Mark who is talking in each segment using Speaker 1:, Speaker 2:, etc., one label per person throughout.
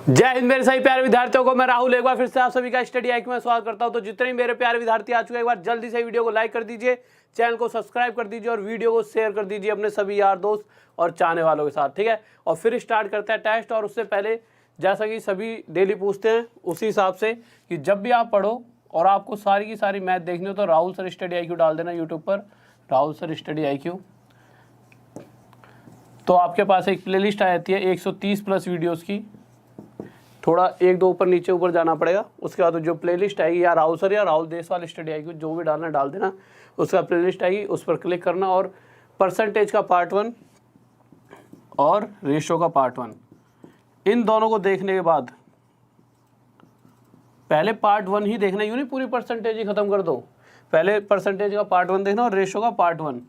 Speaker 1: जय हिंद मेरे सभी प्यारे विद्यार्थियों को, मैं राहुल एक बार फिर से आप सभी का स्टडी आइक में स्वागत करता हूं। तो जितने भी मेरे प्यारे विद्यार्थी आ चुके हैं, एक बार जल्दी से वीडियो को लाइक कर दीजिए, चैनल को सब्सक्राइब कर दीजिए और वीडियो को शेयर कर दीजिए अपने सभी यार दोस्त और चाहने वालों के साथ, ठीक है। और फिर स्टार्ट करते हैं टेस्ट। और उससे पहले जैसा कि सभी डेली पूछते हैं उसी हिसाब से कि जब भी आप पढ़ो और आपको सारी की सारी मैथ देखनी हो तो राहुल सर स्टडी आईक्यू डाल देना यूट्यूब पर, राहुल सर स्टडी आईक्यू। तो आपके पास एक प्लेलिस्ट आ जाती है 130 प्लस वीडियोस की। थोड़ा एक दो ऊपर नीचे ऊपर जाना पड़ेगा, उसके बाद जो प्लेलिस्ट आएगी या राहुल सर या राहुल देसवाल स्टडी आएगी, जो भी डालना डाल देना। उसका प्लेलिस्ट आएगी, उस पर क्लिक करना और परसेंटेज का पार्ट 1 और रेशो का पार्ट 1, इन दोनों को देखने के बाद पहले पार्ट 1 ही देखना, यूँ नहीं पूरी परसेंटेज ही खत्म कर दो। पहले परसेंटेज का पार्ट 1 देखना और रेशो का पार्ट 1,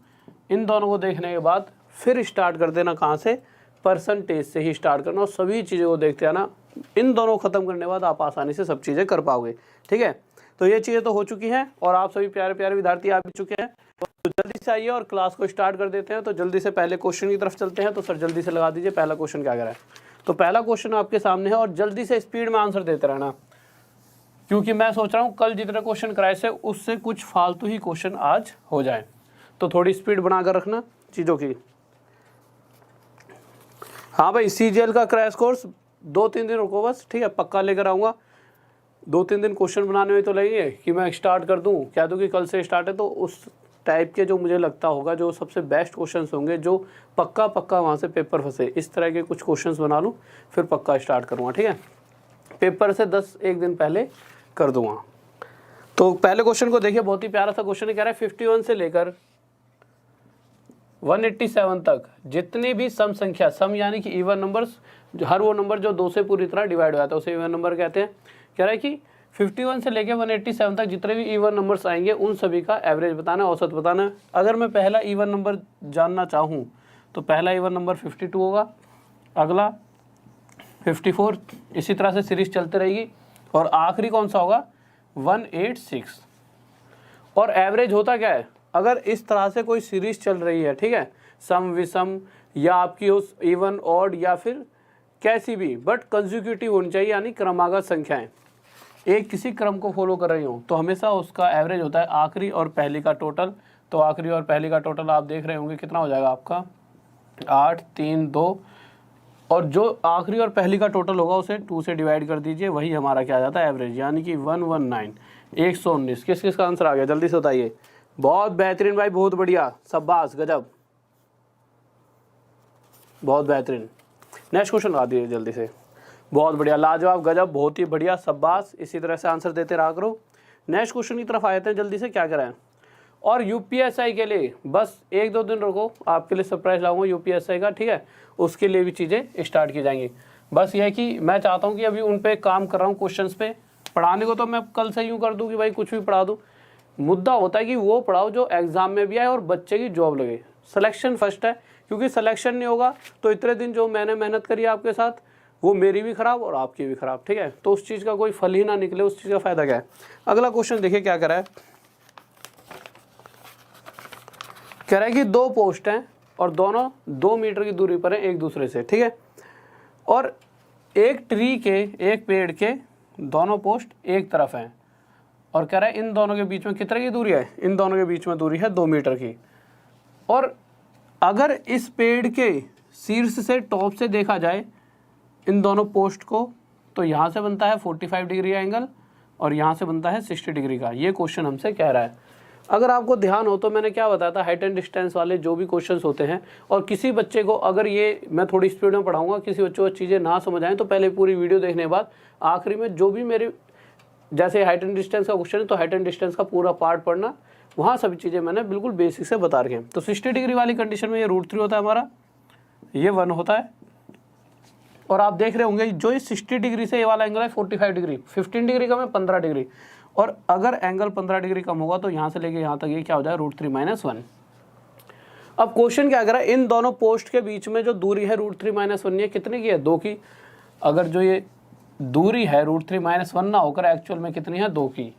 Speaker 1: इन दोनों को देखने के बाद फिर स्टार्ट कर देना। कहाँ से? परसेंटेज से ही स्टार्ट करना और सभी चीज़ों को देखते आना। इन दोनों को खत्म करने के बाद आप आसानी से सब चीज़ें कर पाओगे, ठीक है। तो ये चीज़ें तो हो चुकी हैं और आप सभी प्यारे प्यारे विद्यार्थी आ भी चुके हैं। तो जल्दी से आइए और क्लास को स्टार्ट कर देते हैं। तो जल्दी से पहले क्वेश्चन की तरफ चलते हैं। तो सर जल्दी से लगा दीजिए पहला क्वेश्चन क्या कह रहा है। तो पहला क्वेश्चन आपके सामने है और जल्दी से स्पीड में आंसर देते रहना, क्योंकि मैं सोच रहा हूँ कल जितने क्वेश्चन कराए से उससे कुछ फालतू ही क्वेश्चन आज हो जाए। तो थोड़ी स्पीड बनाकर रखना चीज़ों की। हाँ भाई, CGL का क्रैश कोर्स 2-3 दिन रुको बस, ठीक है, पक्का लेकर आऊँगा। 2-3 दिन क्वेश्चन बनाने में तो लगेंगे कि मैं स्टार्ट कर दूँ, कह दूँ कि कल से स्टार्ट है। तो उस टाइप के जो मुझे लगता होगा जो सबसे बेस्ट क्वेश्चंस होंगे, जो पक्का वहाँ से पेपर फंसे, इस तरह के कुछ क्वेश्चंस बना लूँ, फिर पक्का स्टार्ट करूँगा, ठीक है। पेपर से 10-1 दिन पहले कर दूँगा। तो पहले क्वेश्चन को देखिए, बहुत ही प्यारा सा क्वेश्चन है। कह रहा है 51 से लेकर 187 तक जितनी भी सम संख्या, सम यानी कि इवन नंबर्स, हर वो नंबर जो 2 से पूरी तरह डिवाइड हो जाता है उसे इवन नंबर कहते हैं। कह रहा है कि 51 से लेकर 187 तक जितने भी इवन नंबर्स आएंगे उन सभी का एवरेज बताना, औसत बताना। अगर मैं पहला इवन नंबर जानना चाहूँ तो पहला इवन नंबर 52 होगा, अगला 54, इसी तरह से सीरीज चलती रहेगी और आखिरी कौन सा होगा? 186। और एवरेज होता क्या है? अगर इस तरह से कोई सीरीज चल रही है, ठीक है, सम विषम या आपकी उस इवन ऑड या फिर कैसी भी, बट कंसेक्यूटिव होनी चाहिए, यानी क्रमागत संख्याएं एक किसी क्रम को फॉलो कर रही हो, तो हमेशा उसका एवरेज होता है आखिरी और पहली का टोटल। तो आखिरी और पहली का टोटल आप देख रहे होंगे कितना हो जाएगा आपका, 8, 3, 2, और जो आखिरी और पहली का टोटल होगा उसे 2 से डिवाइड कर दीजिए, वही हमारा क्या आ जाता है? एवरेज, यानी कि 119। किस किस का आंसर आ गया जल्दी से बताइए। बहुत बेहतरीन भाई, बहुत बढ़िया, शाबाश, गजब, बहुत बेहतरीन। नेक्स्ट क्वेश्चन लगा दीजिए जल्दी से। बहुत बढ़िया, लाजवाब, गजब, बहुत ही बढ़िया, शाबाश। इसी तरह से आंसर देते रहा करो। नेक्स्ट क्वेश्चन की तरफ आए थे जल्दी से। क्या कराएं? और यूपीएसआई के लिए बस 1-2 दिन रुको, आपके लिए सरप्राइज लाऊंगा यूपीएसआई का, ठीक है। उसके लिए भी चीज़ें स्टार्ट की जाएंगी। बस यह है कि मैं चाहता हूँ कि अभी उन पे काम कर रहा हूँ क्वेश्चन पे। पढ़ाने को तो मैं कल से यूँ कर दूँ कि भाई कुछ भी पढ़ा दूँ। मुद्दा होता है कि वो पढ़ाओ जो एग्जाम में भी आए और बच्चे की जॉब लगे। सिलेक्शन फर्स्ट है, क्योंकि सिलेक्शन नहीं होगा तो इतने दिन जो मैंने मेहनत करी आपके साथ, वो मेरी भी खराब और आपकी भी खराब, ठीक है। तो उस चीज़ का कोई फल ही ना निकले, उस चीज़ का फायदा क्या है। अगला क्वेश्चन देखिए क्या कह रहा है। कह रहा है कि 2 पोस्ट हैं और दोनों 2 मीटर की दूरी पर हैं एक दूसरे से, ठीक है। और एक ट्री के, एक पेड़ के दोनों पोस्ट एक तरफ हैं और कह रहा है इन दोनों के बीच में कितने की दूरी है? इन दोनों के बीच में दूरी है 2 मीटर की। और अगर इस पेड़ के शीर्ष से, टॉप से देखा जाए इन दोनों पोस्ट को, तो यहाँ से बनता है 45 डिग्री एंगल और यहाँ से बनता है 60 डिग्री का। ये क्वेश्चन हमसे कह रहा है। अगर आपको ध्यान हो तो मैंने क्या बताया था, हाइट एंड डिस्टेंस वाले जो भी क्वेश्चंस होते हैं, और किसी बच्चे को, अगर ये मैं थोड़ी स्पीड में पढ़ाऊंगा, किसी बच्चे को चीज़ें ना समझ आए तो पहले पूरी वीडियो देखने के बाद आखिरी में जो भी मेरे, जैसे हाइट एंड डिस्टेंस का क्वेश्चन है तो हाइट एंड डिस्टेंस का पूरा पार्ट पढ़ना, वहाँ सभी चीज़ें मैंने बिल्कुल बेसिक से बता रखी हैं। तो 60 डिग्री वाली कंडीशन में ये √3 होता है हमारा, ये 1 होता है। और आप देख रहे होंगे जो ये 60 डिग्री से ये वाला एंगल है 45 डिग्री, 15 डिग्री कम है 15 डिग्री, और अगर एंगल 15 डिग्री कम होगा तो यहाँ से लेके यहाँ तक ये क्या हो जाए? √3 - 1। अब क्वेश्चन क्या कर रहा है, इन दोनों पोस्ट के बीच में जो दूरी है √3 - 1, ये कितने की है? 2 की। अगर जो ये दूरी है √3 - 1 ना होकर एक्चुअल में कितनी है? 2 की।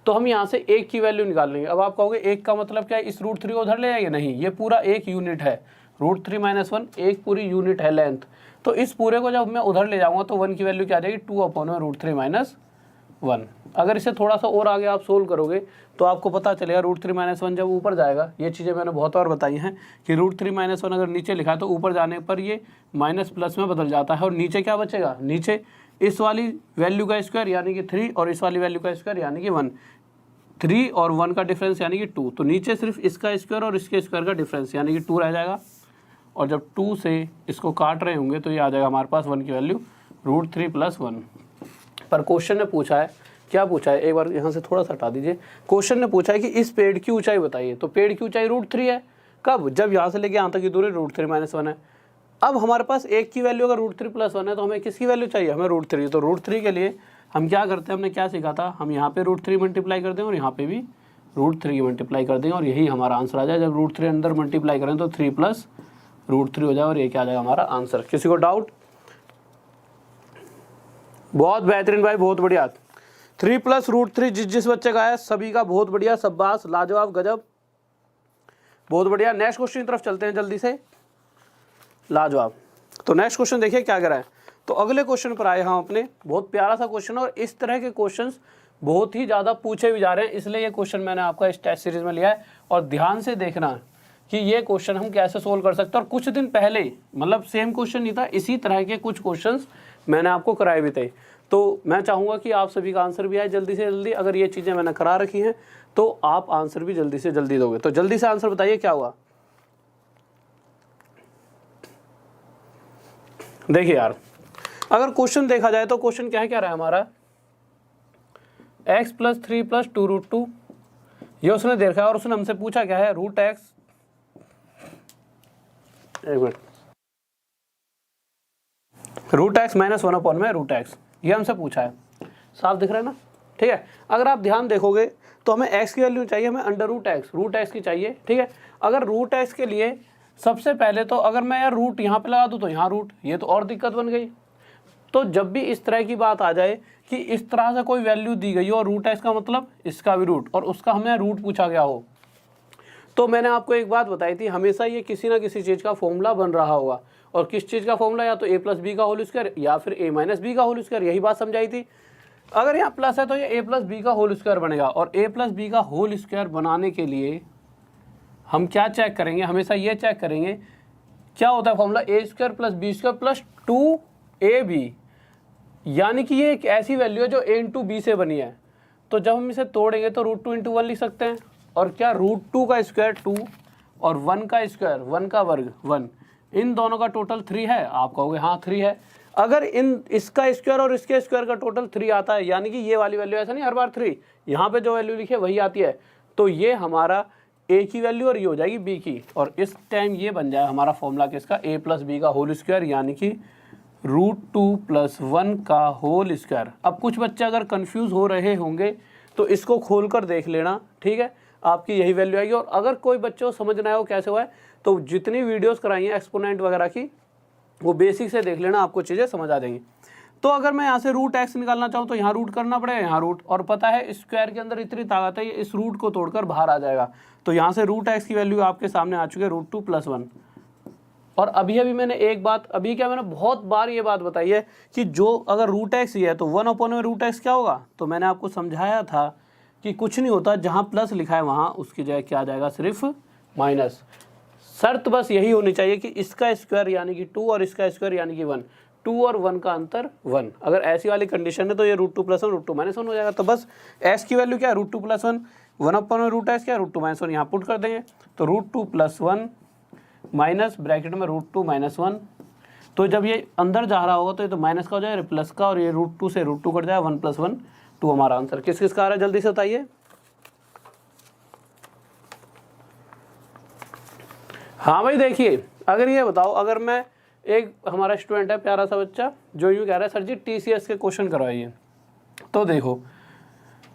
Speaker 1: तो हम यहाँ से 1 की वैल्यू निकाल लेंगे। अब आप कहोगे 1 का मतलब क्या है? इस √3 को उधर ले जाएंगे? नहीं, ये पूरा 1 यूनिट है। √3 - 1 एक पूरी यूनिट है लेंथ। तो इस पूरे को जब मैं उधर ले जाऊँगा तो 1 की वैल्यू क्या आ जाएगी, 2/√3 माइनस 1। अगर इसे थोड़ा सा और आगे आप सोल्व करोगे तो आपको पता चलेगा √3 माइनस 1 जब ऊपर जाएगा, ये चीज़ें मैंने बहुत बार बताई हैं कि √3 माइनस 1 अगर नीचे लिखा है तो ऊपर जाने पर ये माइनस प्लस में बदल जाता है, और नीचे क्या बचेगा, नीचे इस वाली वैल्यू का स्क्वायर यानी कि 3 और इस वाली वैल्यू का स्क्वायर यानी कि 1, 3 और 1 का डिफरेंस यानी कि 2, तो नीचे सिर्फ इसका स्क्वायर और इसके स्क्वायर का डिफरेंस यानी कि 2 रह जाएगा, और जब 2 से इसको काट रहे होंगे तो ये आ जाएगा हमारे पास 1 की वैल्यू √3 + 1। पर क्वेश्चन ने पूछा है, क्या पूछा है, एक बार यहाँ से थोड़ा सा हटा दीजिए। क्वेश्चन ने पूछा है कि इस पेड़ की ऊंचाई बताइए, तो पेड़ की ऊंचाई √3 है। कब, जब यहाँ से लेके यहाँ तक की दूरी √3 माइनस 1 है। अब हमारे पास एक की वैल्यू अगर √3 + 1 है तो हमें किसकी वैल्यू चाहिए, हमें √3। तो √3 के लिए हम क्या करते हैं, हमने क्या सीखा था, हम यहाँ पे √3 मल्टीप्लाई कर दें और यहाँ पे भी √3 मल्टीप्लाई कर दें, और यही हमारा आंसर आ जाए। जब √3 अंदर मल्टीप्लाई करें तो 3 + √3 हो जाए, और ये क्या आ जाएगा हमारा आंसर। किसी को डाउट? बहुत बेहतरीन भाई, बहुत बढ़िया। 3 + √3 जिस बच्चे का है सभी का बहुत बढ़िया, शाबाश, लाजवाब, गजब, बहुत बढ़िया। नेक्स्ट क्वेश्चन की तरफ चलते हैं जल्दी से, लाजवाब। तो नेक्स्ट क्वेश्चन देखिए क्या करा है। तो अगले क्वेश्चन पर आए हम अपने, बहुत प्यारा सा क्वेश्चन, और इस तरह के क्वेश्चंस बहुत ही ज़्यादा पूछे भी जा रहे हैं, इसलिए ये क्वेश्चन मैंने आपका इस टेस्ट सीरीज में लिया है। और ध्यान से देखना कि ये क्वेश्चन हम कैसे सोल्व कर सकते हैं। और कुछ दिन पहले, मतलब सेम क्वेश्चन नहीं था, इसी तरह के कुछ क्वेश्चंस मैंने आपको कराए भी थे। तो मैं चाहूँगा कि आप सभी का आंसर भी आए जल्दी से जल्दी। अगर ये चीज़ें मैंने करा रखी हैं तो आप आंसर भी जल्दी से जल्दी दोगे। तो जल्दी से आंसर बताइए क्या हुआ। देखिए यार, अगर क्वेश्चन देखा जाए तो क्वेश्चन क्या है, क्या रहा है हमारा, x + 3 + 2√2, ये उसने देखा और उसने हमसे पूछा क्या है, √x, एक मिनट, √x - 1/√x, ये हमसे पूछा है। साफ दिख रहा है ना, ठीक है। अगर आप ध्यान देखोगे तो हमें x की वैल्यू चाहिए, हमें √x की चाहिए, ठीक है। अगर √x के लिए सबसे पहले तो अगर मैं यार रूट यहाँ पे लगा दूँ तो यहाँ रूट, ये तो और दिक्कत बन गई। तो जब भी इस तरह की बात आ जाए कि इस तरह से कोई वैल्यू दी गई हो और √x का मतलब इसका भी रूट, और उसका हमें रूट पूछा गया हो, तो मैंने आपको एक बात बताई थी, हमेशा ये किसी ना किसी चीज़ का फॉर्मूला बन रहा होगा। और किस चीज़ का फॉर्मूला, या तो a + b का होल स्क्वायर या फिर a - b का होल स्क्वायर, यही बात समझाई थी। अगर यहाँ प्लस है तो ये a + b का होल स्क्वायर बनेगा, और a + b का होल स्क्वायर बनाने के लिए हम क्या चेक करेंगे, हमेशा ये चेक करेंगे क्या होता है फॉर्मूला, a² + b² + 2ab, यानी कि ये एक ऐसी वैल्यू है जो a × b से बनी है। तो जब हम इसे तोड़ेंगे तो √2 × 1 लिख सकते हैं, और क्या √2 का स्क्वायर 2 और 1 का स्क्वायर 1 का वर्ग 1, इन दोनों का टोटल 3 है। आप कहोगे हाँ 3 है। अगर इसका स्क्वायर और इसके स्क्वायर का टोटल 3 आता है, यानी कि ये वाली वैल्यू, ऐसा नहीं हर बार 3, यहाँ पे जो वैल्यू लिखी है वही आती है, तो ये हमारा a की वैल्यू और ये हो जाएगी b की, और इस टाइम ये बन जाए हमारा फॉर्मूला किसका, a + b का होल स्क्वायर, यानी कि √2 + 1 का होल स्क्वायर। अब कुछ बच्चे अगर कंफ्यूज हो रहे होंगे तो इसको खोल कर देख लेना, ठीक है, आपकी यही वैल्यू आएगी। और अगर कोई बच्चे को समझना है वो कैसे हुआ है, तो जितनी वीडियोस कराई हैं एक्सपोनेंट वगैरह की, वो बेसिक से देख लेना, आपको चीज़ें समझ आ जाएंगी। तो अगर मैं यहाँ से √x निकालना चाहूँ तो यहाँ रूट करना पड़ेगा, यहाँ रूट, और पता है स्क्वायर के अंदर इतनी ताकत है, ये इस रूट को तोड़कर बाहर आ जाएगा। तो यहाँ से √x की वैल्यू आपके सामने आ चुकी है √2 + 1। और अभी मैंने एक बात, अभी क्या मैंने बहुत बार ये बात बताई है कि जो अगर √x ही है तो 1/√x क्या होगा, तो मैंने आपको समझाया था कि कुछ नहीं होता, जहाँ प्लस लिखा है वहाँ उसकी जगह क्या आ जाएगा, सिर्फ माइनस। शर्त बस यही होनी चाहिए कि इसका स्क्वायर यानी कि 2 और इसका स्क्वायर यानी कि 1, 2 और 1 का अंतर 1। अगर ऐसी वाली कंडीशन है तो ये √2 + 1 √2 - 1 हो जाएगा। तो बस s की वैल्यू क्या है, √2 + 1, 1/√x क्या है, √2 - 1, यहाँ पुट कर देंगे, तो √2 + 1 माइनस ब्रैकेट में √2 - 1। तो जब ये अंदर जा रहा होगा तो ये तो माइनस का हो जाएगा, प्लस का, और ये √2 से √2 कट जाएगा, 1 + 1 2 हमारा आंसर। किस किस का आ रहा है जल्दी से बताइए। हाँ भाई देखिए, अगर ये बताओ, अगर मैं, एक हमारा स्टूडेंट है प्यारा सा बच्चा जो यूँ कह रहा है सर जी TCS के क्वेश्चन करवाइए, तो देखो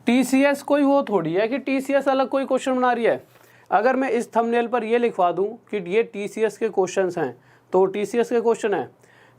Speaker 1: TCS कोई वो थोड़ी है कि TCS अलग कोई क्वेश्चन बना रही है। अगर मैं इस थंबनेल पर ये लिखवा दूं कि ये TCS के क्वेश्चंस हैं तो TCS के क्वेश्चन है,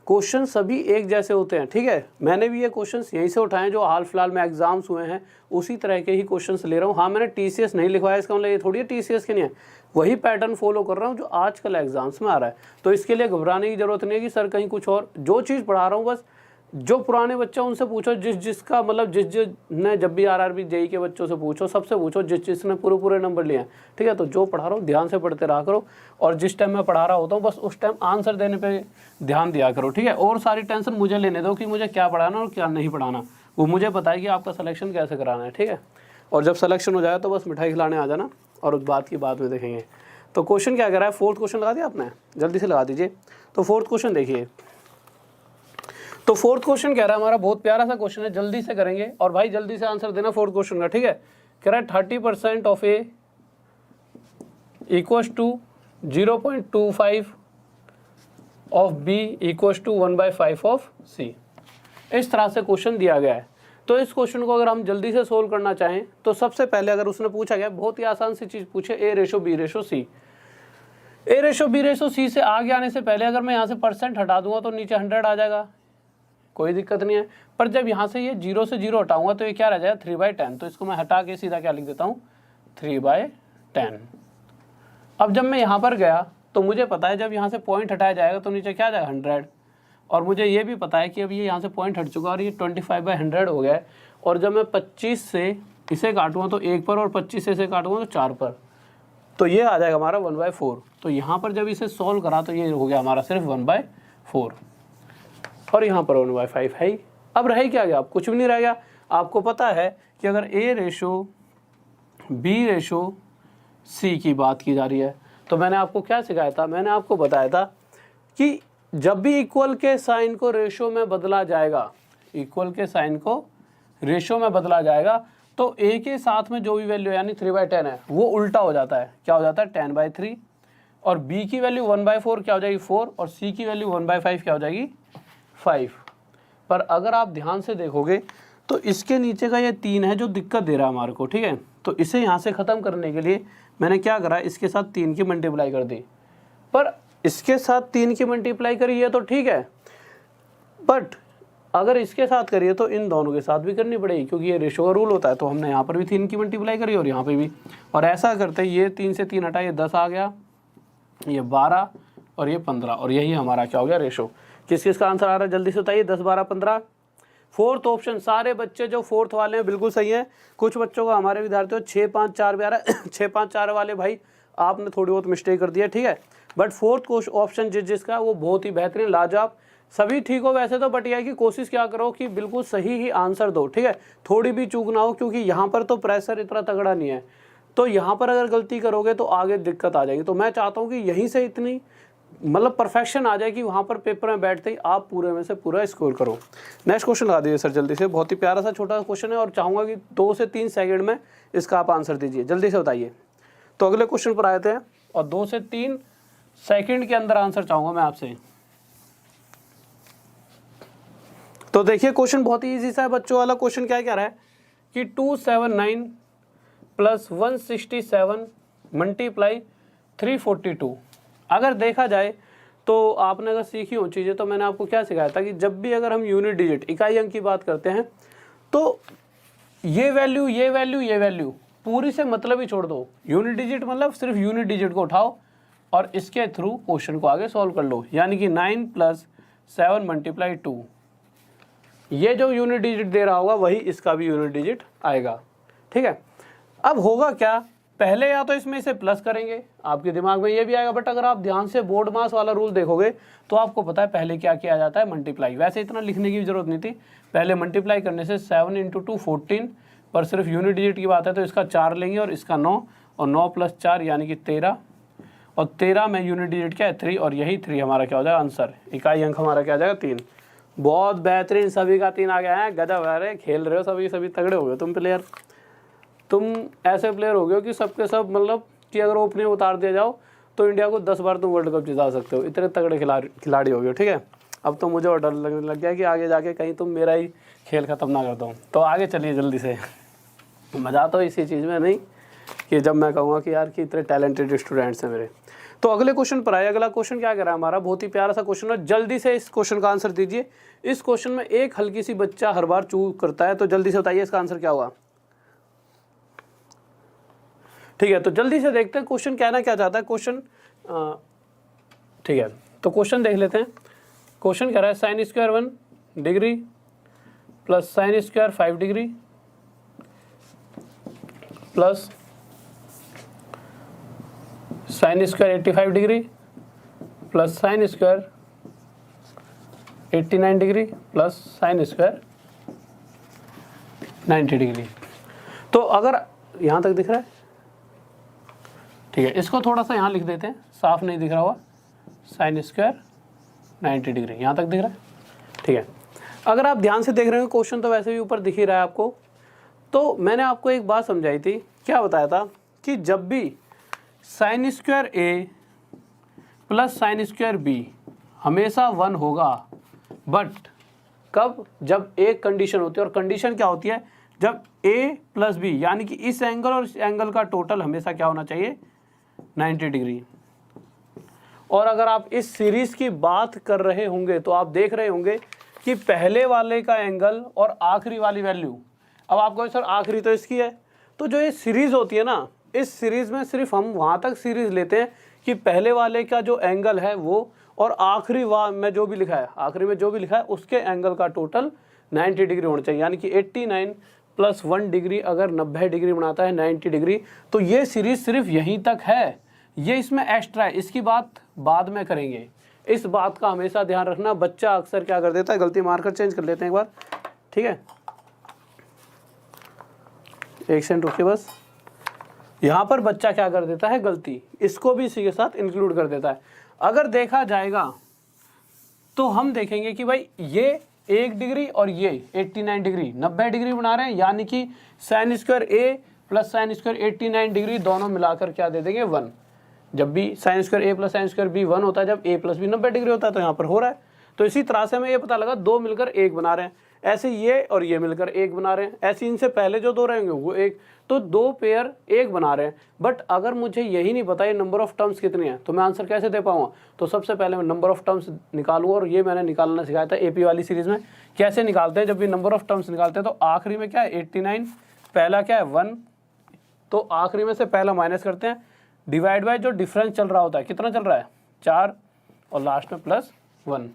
Speaker 1: क्वेश्चन सभी एक जैसे होते हैं, ठीक है। मैंने भी ये क्वेश्चंस यहीं से उठाए जो हाल फिलहाल में एग्जाम्स हुए हैं, उसी तरह के ही क्वेश्चंस ले रहा हूँ। हाँ, मैंने TCS नहीं लिखवाया, इसका मतलब ये थोड़ी है TCS के नहीं है, वही पैटर्न फॉलो कर रहा हूँ जो आजकल एग्जाम्स में आ रहा है। तो इसके लिए घबराने की जरूरत नहीं है कि सर कहीं कुछ और, जो चीज़ पढ़ा रहा हूँ बस जो पुराने बच्चे उनसे पूछो, जिसका मतलब जिसने जब भी RRB JEE के बच्चों से पूछो, सबसे पूछो जिसने पूरे नंबर लिए हैं, ठीक है। तो जो पढ़ा रहा हूँ ध्यान से पढ़ते रहा करो, और जिस टाइम मैं पढ़ा रहा होता हूँ बस उस टाइम आंसर देने पे ध्यान दिया करो, ठीक है। और सारी टेंशन मुझे लेने दो कि मुझे क्या पढ़ाना और क्या नहीं पढ़ाना, वो मुझे पता है कि आपका सिलेक्शन कैसे कराना है, ठीक है। और जब सिलेक्शन हो जाए तो बस मिठाई खिलाने आ जाना, और उस बात की बात में देखेंगे। तो क्वेश्चन क्या कह रहा है, 4th क्वेश्चन लगा दिया आपने, जल्दी से लगा दीजिए। तो 4th क्वेश्चन देखिए, तो 4th क्वेश्चन कह रहा है हमारा, बहुत प्यारा सा क्वेश्चन है, जल्दी से करेंगे और भाई जल्दी से आंसर देना 4th क्वेश्चन का, ठीक है। कह रहा है 30% of A equals to 0.25 of B equals to 1/5 of C। इस तरह से क्वेश्चन दिया गया है। तो इस क्वेश्चन को अगर हम जल्दी से सोल्व करना चाहें तो सबसे पहले अगर उसने पूछा गया, बहुत ही आसान सी चीज़ पूछे, A/B/C। A/B/C से आगे आने से पहले अगर मैं यहाँ से परसेंट हटा दूंगा तो नीचे 100 आ जाएगा, कोई दिक्कत नहीं है। पर जब यहाँ से ये 0 से 0 हटाऊंगा तो ये क्या रह जाएगा, 3/10। तो इसको मैं हटा के सीधा क्या लिख देता हूँ, 3/10। अब जब मैं यहाँ पर गया तो मुझे पता है जब यहाँ से पॉइंट हटाया जाएगा तो नीचे क्या आ जाएगा, 100। और मुझे ये भी पता है कि अब ये यहाँ से पॉइंट हट चुका और ये 25/100 हो गया है। और जब मैं 25 से इसे काटूंगा तो 1 पर, और 25 से इसे काटूंगा तो 4 पर, तो ये आ जाएगा हमारा 1/4। तो यहाँ पर जब इसे सॉल्व करा तो ये हो गया हमारा सिर्फ 1/4, और यहाँ पर 1/5 है ही। अब रह क्या गया, अब कुछ भी नहीं रह गया। आपको पता है कि अगर A/B/C की बात की जा रही है तो मैंने आपको क्या सिखाया था, मैंने आपको बताया था कि जब भी इक्वल के साइन को रेशो में बदला जाएगा, इक्वल के साइन को रेशो में बदला जाएगा तो A के साथ में जो भी वैल्यू यानी 3/10 है वो उल्टा हो जाता है, क्या हो जाता है, 10/3। और B की वैल्यू 1/4 क्या हो जाएगी, 4, और C की वैल्यू 1/5 क्या हो जाएगी, 5। पर अगर आप ध्यान से देखोगे तो इसके नीचे का ये 3 है जो दिक्कत दे रहा है हमारे को, ठीक है। तो इसे यहाँ से ख़त्म करने के लिए मैंने क्या करा, इसके साथ 3 की मल्टीप्लाई कर दी। पर इसके साथ 3 की मल्टीप्लाई करी है तो ठीक है, बट अगर इसके साथ करिए तो इन दोनों के साथ भी करनी पड़ेगी, क्योंकि ये रेशो का रूल होता है। तो हमने यहाँ पर भी 3 की मल्टीप्लाई करी और यहाँ पे भी, और ऐसा करते ये 3 से 3 हटा, ये 10 आ गया, ये 12 और ये 15, और यही हमारा क्या हो गया, रेशो। किस किस का आंसर आ रहा है, जल्दी से बताइए, 10, 12, 15। 4th ऑप्शन, सारे बच्चे जो 4th वाले हैं बिल्कुल सही हैं। कुछ बच्चों का, हमारे विद्यार्थियों 6, 5, 4 भी आ रहा है 6, 5, 4 वाले भाई आपने थोड़ी बहुत मिस्टेक कर दी है, ठीक है। बट 4th ऑप्शन जिसका वो बहुत ही बेहतरीन, लाजवाब, सभी ठीक हो वैसे तो, बट यह कि कोशिश क्या करो कि बिल्कुल सही ही आंसर दो, ठीक है। थोड़ी भी चूक ना हो, क्योंकि यहाँ पर तो प्रेशर इतना तगड़ा नहीं है। तो यहाँ पर अगर गलती करोगे तो आगे दिक्कत आ जाएगी। तो मैं चाहता हूँ कि यहीं से इतनी मतलब परफेक्शन आ जाए कि वहाँ पर पेपर में बैठते ही आप पूरे में से पूरा स्कोर करो। नेक्स्ट क्वेश्चन लगा दीजिए सर जल्दी से, बहुत ही प्यारा सा छोटा क्वेश्चन है और चाहूँगा कि 2 से 3 सेकंड में इसका आप आंसर दीजिए, जल्दी से बताइए। तो अगले क्वेश्चन पर आए थे और 2 से 3 सेकंड के अंदर आंसर चाहूँगा मैं आपसे। तो देखिए क्वेश्चन बहुत ही ईजी सा है बच्चों वाला। क्वेश्चन क्या कह रहा है कि 279 + 167 × 342। अगर देखा जाए तो आपने अगर सीखी हो चीज़ें, तो मैंने आपको क्या सिखाया था कि जब भी अगर हम यूनिट डिजिट इकाई अंक की बात करते हैं तो ये वैल्यू ये वैल्यू ये वैल्यू पूरी से मतलब ही छोड़ दो। यूनिट डिजिट मतलब सिर्फ यूनिट डिजिट को उठाओ और इसके थ्रू क्वेश्चन को आगे सॉल्व कर लो। यानी कि 9 + 7 × 2, ये जो यूनिट डिजिट दे रहा होगा वही इसका भी यूनिट डिजिट आएगा, ठीक है। अब होगा क्या, पहले या तो इसमें इसे प्लस करेंगे, आपके दिमाग में ये भी आएगा, बट अगर आप ध्यान से बोर्ड मास वाला रूल देखोगे तो आपको पता है पहले क्या किया जाता है, मल्टीप्लाई। वैसे इतना लिखने की भी जरूरत नहीं थी, पहले मल्टीप्लाई करने से 7 × 2 14, पर सिर्फ यूनिट डिजिट की बात है तो इसका 4 लेंगे और इसका 9, और 9 + 4 यानी कि 13, और 13 में यूनिट डिजिट क्या है, 3, और यही 3 हमारा क्या हो जाएगा आंसर। इकाई अंक हमारा क्या आ जाएगा, 3। बहुत बेहतरीन, सभी का 3 आ गया है, गजब। अरे खेल रहे हो सभी तगड़े हो गए तुम प्लेयर। तुम ऐसे प्लेयर हो गए कि सबके सब मतलब कि अगर ओपनिंग उतार दिया जाओ तो इंडिया को 10 बार तुम वर्ल्ड कप जिता सकते हो, इतने तगड़े खिलाड़ी हो गए, ठीक है। अब तो मुझे और डर लगने लग गया कि आगे जाके कहीं तुम मेरा ही खेल ख़त्म ना कर दो। तो आगे चलिए जल्दी से। मज़ा तो इसी चीज़ में नहीं कि जब मैं कहूँगा कि यार कि इतने टैलेंटेड स्टूडेंट्स हैं मेरे। तो अगले क्वेश्चन पर आए। अगला क्वेश्चन क्या कह रहा है हमारा, बहुत ही प्यारा सा क्वेश्चन है, जल्दी से इस क्वेश्चन का आंसर दीजिए। इस क्वेश्चन में एक हल्की सी बच्चा हर बार चूज करता है, तो जल्दी से बताइए इसका आंसर क्या होगा। ठीक है, तो जल्दी से देखते हैं क्वेश्चन कहना क्या चाहता है क्वेश्चन। ठीक है, तो क्वेश्चन देख लेते हैं। क्वेश्चन कह रहा है sine square 1 degree plus sine square 5 degree plus sine square 85 degree plus sine square 89 degree plus sine square 90 degree. तो अगर यहाँ तक दिख रहा है, ठीक है, इसको थोड़ा सा यहाँ लिख देते हैं, साफ नहीं दिख रहा हुआ, साइन स्क्वायर 90 डिग्री, यहाँ तक दिख रहा है। ठीक है, अगर आप ध्यान से देख रहे हो क्वेश्चन तो वैसे भी ऊपर दिख ही रहा है आपको। तो मैंने आपको एक बात समझाई थी, क्या बताया था कि जब भी साइन स्क्वायर ए प्लस साइन स्क्वायर बी हमेशा 1 होगा, बट कब, जब एक कंडीशन होती है, और कंडीशन क्या होती है, जब ए प्लस बी यानी कि इस एंगल और इस एंगल का टोटल हमेशा क्या होना चाहिए, 90 डिग्री। और अगर आप इस सीरीज की बात कर रहे होंगे तो आप देख रहे होंगे कि पहले वाले का एंगल और आखिरी वाली वैल्यू, अब आपको सर आखिरी तो इसकी है, तो जो ये सीरीज होती है ना, इस सीरीज में सिर्फ हम वहाँ तक सीरीज लेते हैं कि पहले वाले का जो एंगल है वो, और आखिरी में जो भी लिखा है, आखिरी में जो भी लिखा है उसके एंगल का टोटल 90 डिग्री होना चाहिए। यानी कि 89 प्लस 1 डिग्री अगर 90 डिग्री बनाता है 90 डिग्री, तो ये सीरीज सिर्फ यहीं तक है, ये इसमें एक्स्ट्रा है, इसकी बात बाद में करेंगे। इस बात का हमेशा ध्यान रखना। बच्चा अक्सर क्या कर देता है, गलती मार्कर चेंज कर लेते हैं एक बार, ठीक है, एक सेकंड रुकिए बस। यहाँ पर बच्चा क्या कर देता है गलती, इसको भी इसी के साथ इंक्लूड कर देता है। अगर देखा जाएगा तो हम देखेंगे कि भाई ये 1 डिग्री और ये 89 डिग्री 90 डिग्री बना रहे हैं, यानी कि साइन स्क्वायर ए प्लस साइन स्क्वायर 89 डिग्री दोनों मिलाकर क्या दे देंगे 1। जब भी साइन स्क्वायर ए प्लस साइन स्क्वायर बी 1 होता है, जब ए प्लस बी 90 डिग्री होता है, तो यहाँ पर हो रहा है। तो इसी तरह से हमें ये पता लगा 2 मिलकर 1 बना रहे हैं, ऐसे ये और ये मिलकर 1 बना रहे हैं, ऐसे इनसे पहले जो 2 रहेंगे वो 1, तो 2 पेयर 1 बना रहे हैं। बट अगर मुझे यही नहीं पता ये नंबर ऑफ टर्म्स कितनी है, तो मैं आंसर कैसे दे पाऊंगा। तो सबसे पहले मैं नंबर ऑफ टर्म्स निकालूंगा, और ये मैंने निकालना सिखाया था एपी वाली सीरीज में, कैसे निकालते हैं। जब भी नंबर ऑफ टर्म्स निकालते हैं तो आखिरी में क्या है 89, पहला क्या है 1, तो आखिरी में से पहला माइनस करते हैं, डिवाइड बाय जो डिफरेंस चल रहा होता है, कितना चल रहा है 4, और लास्ट में प्लस 1।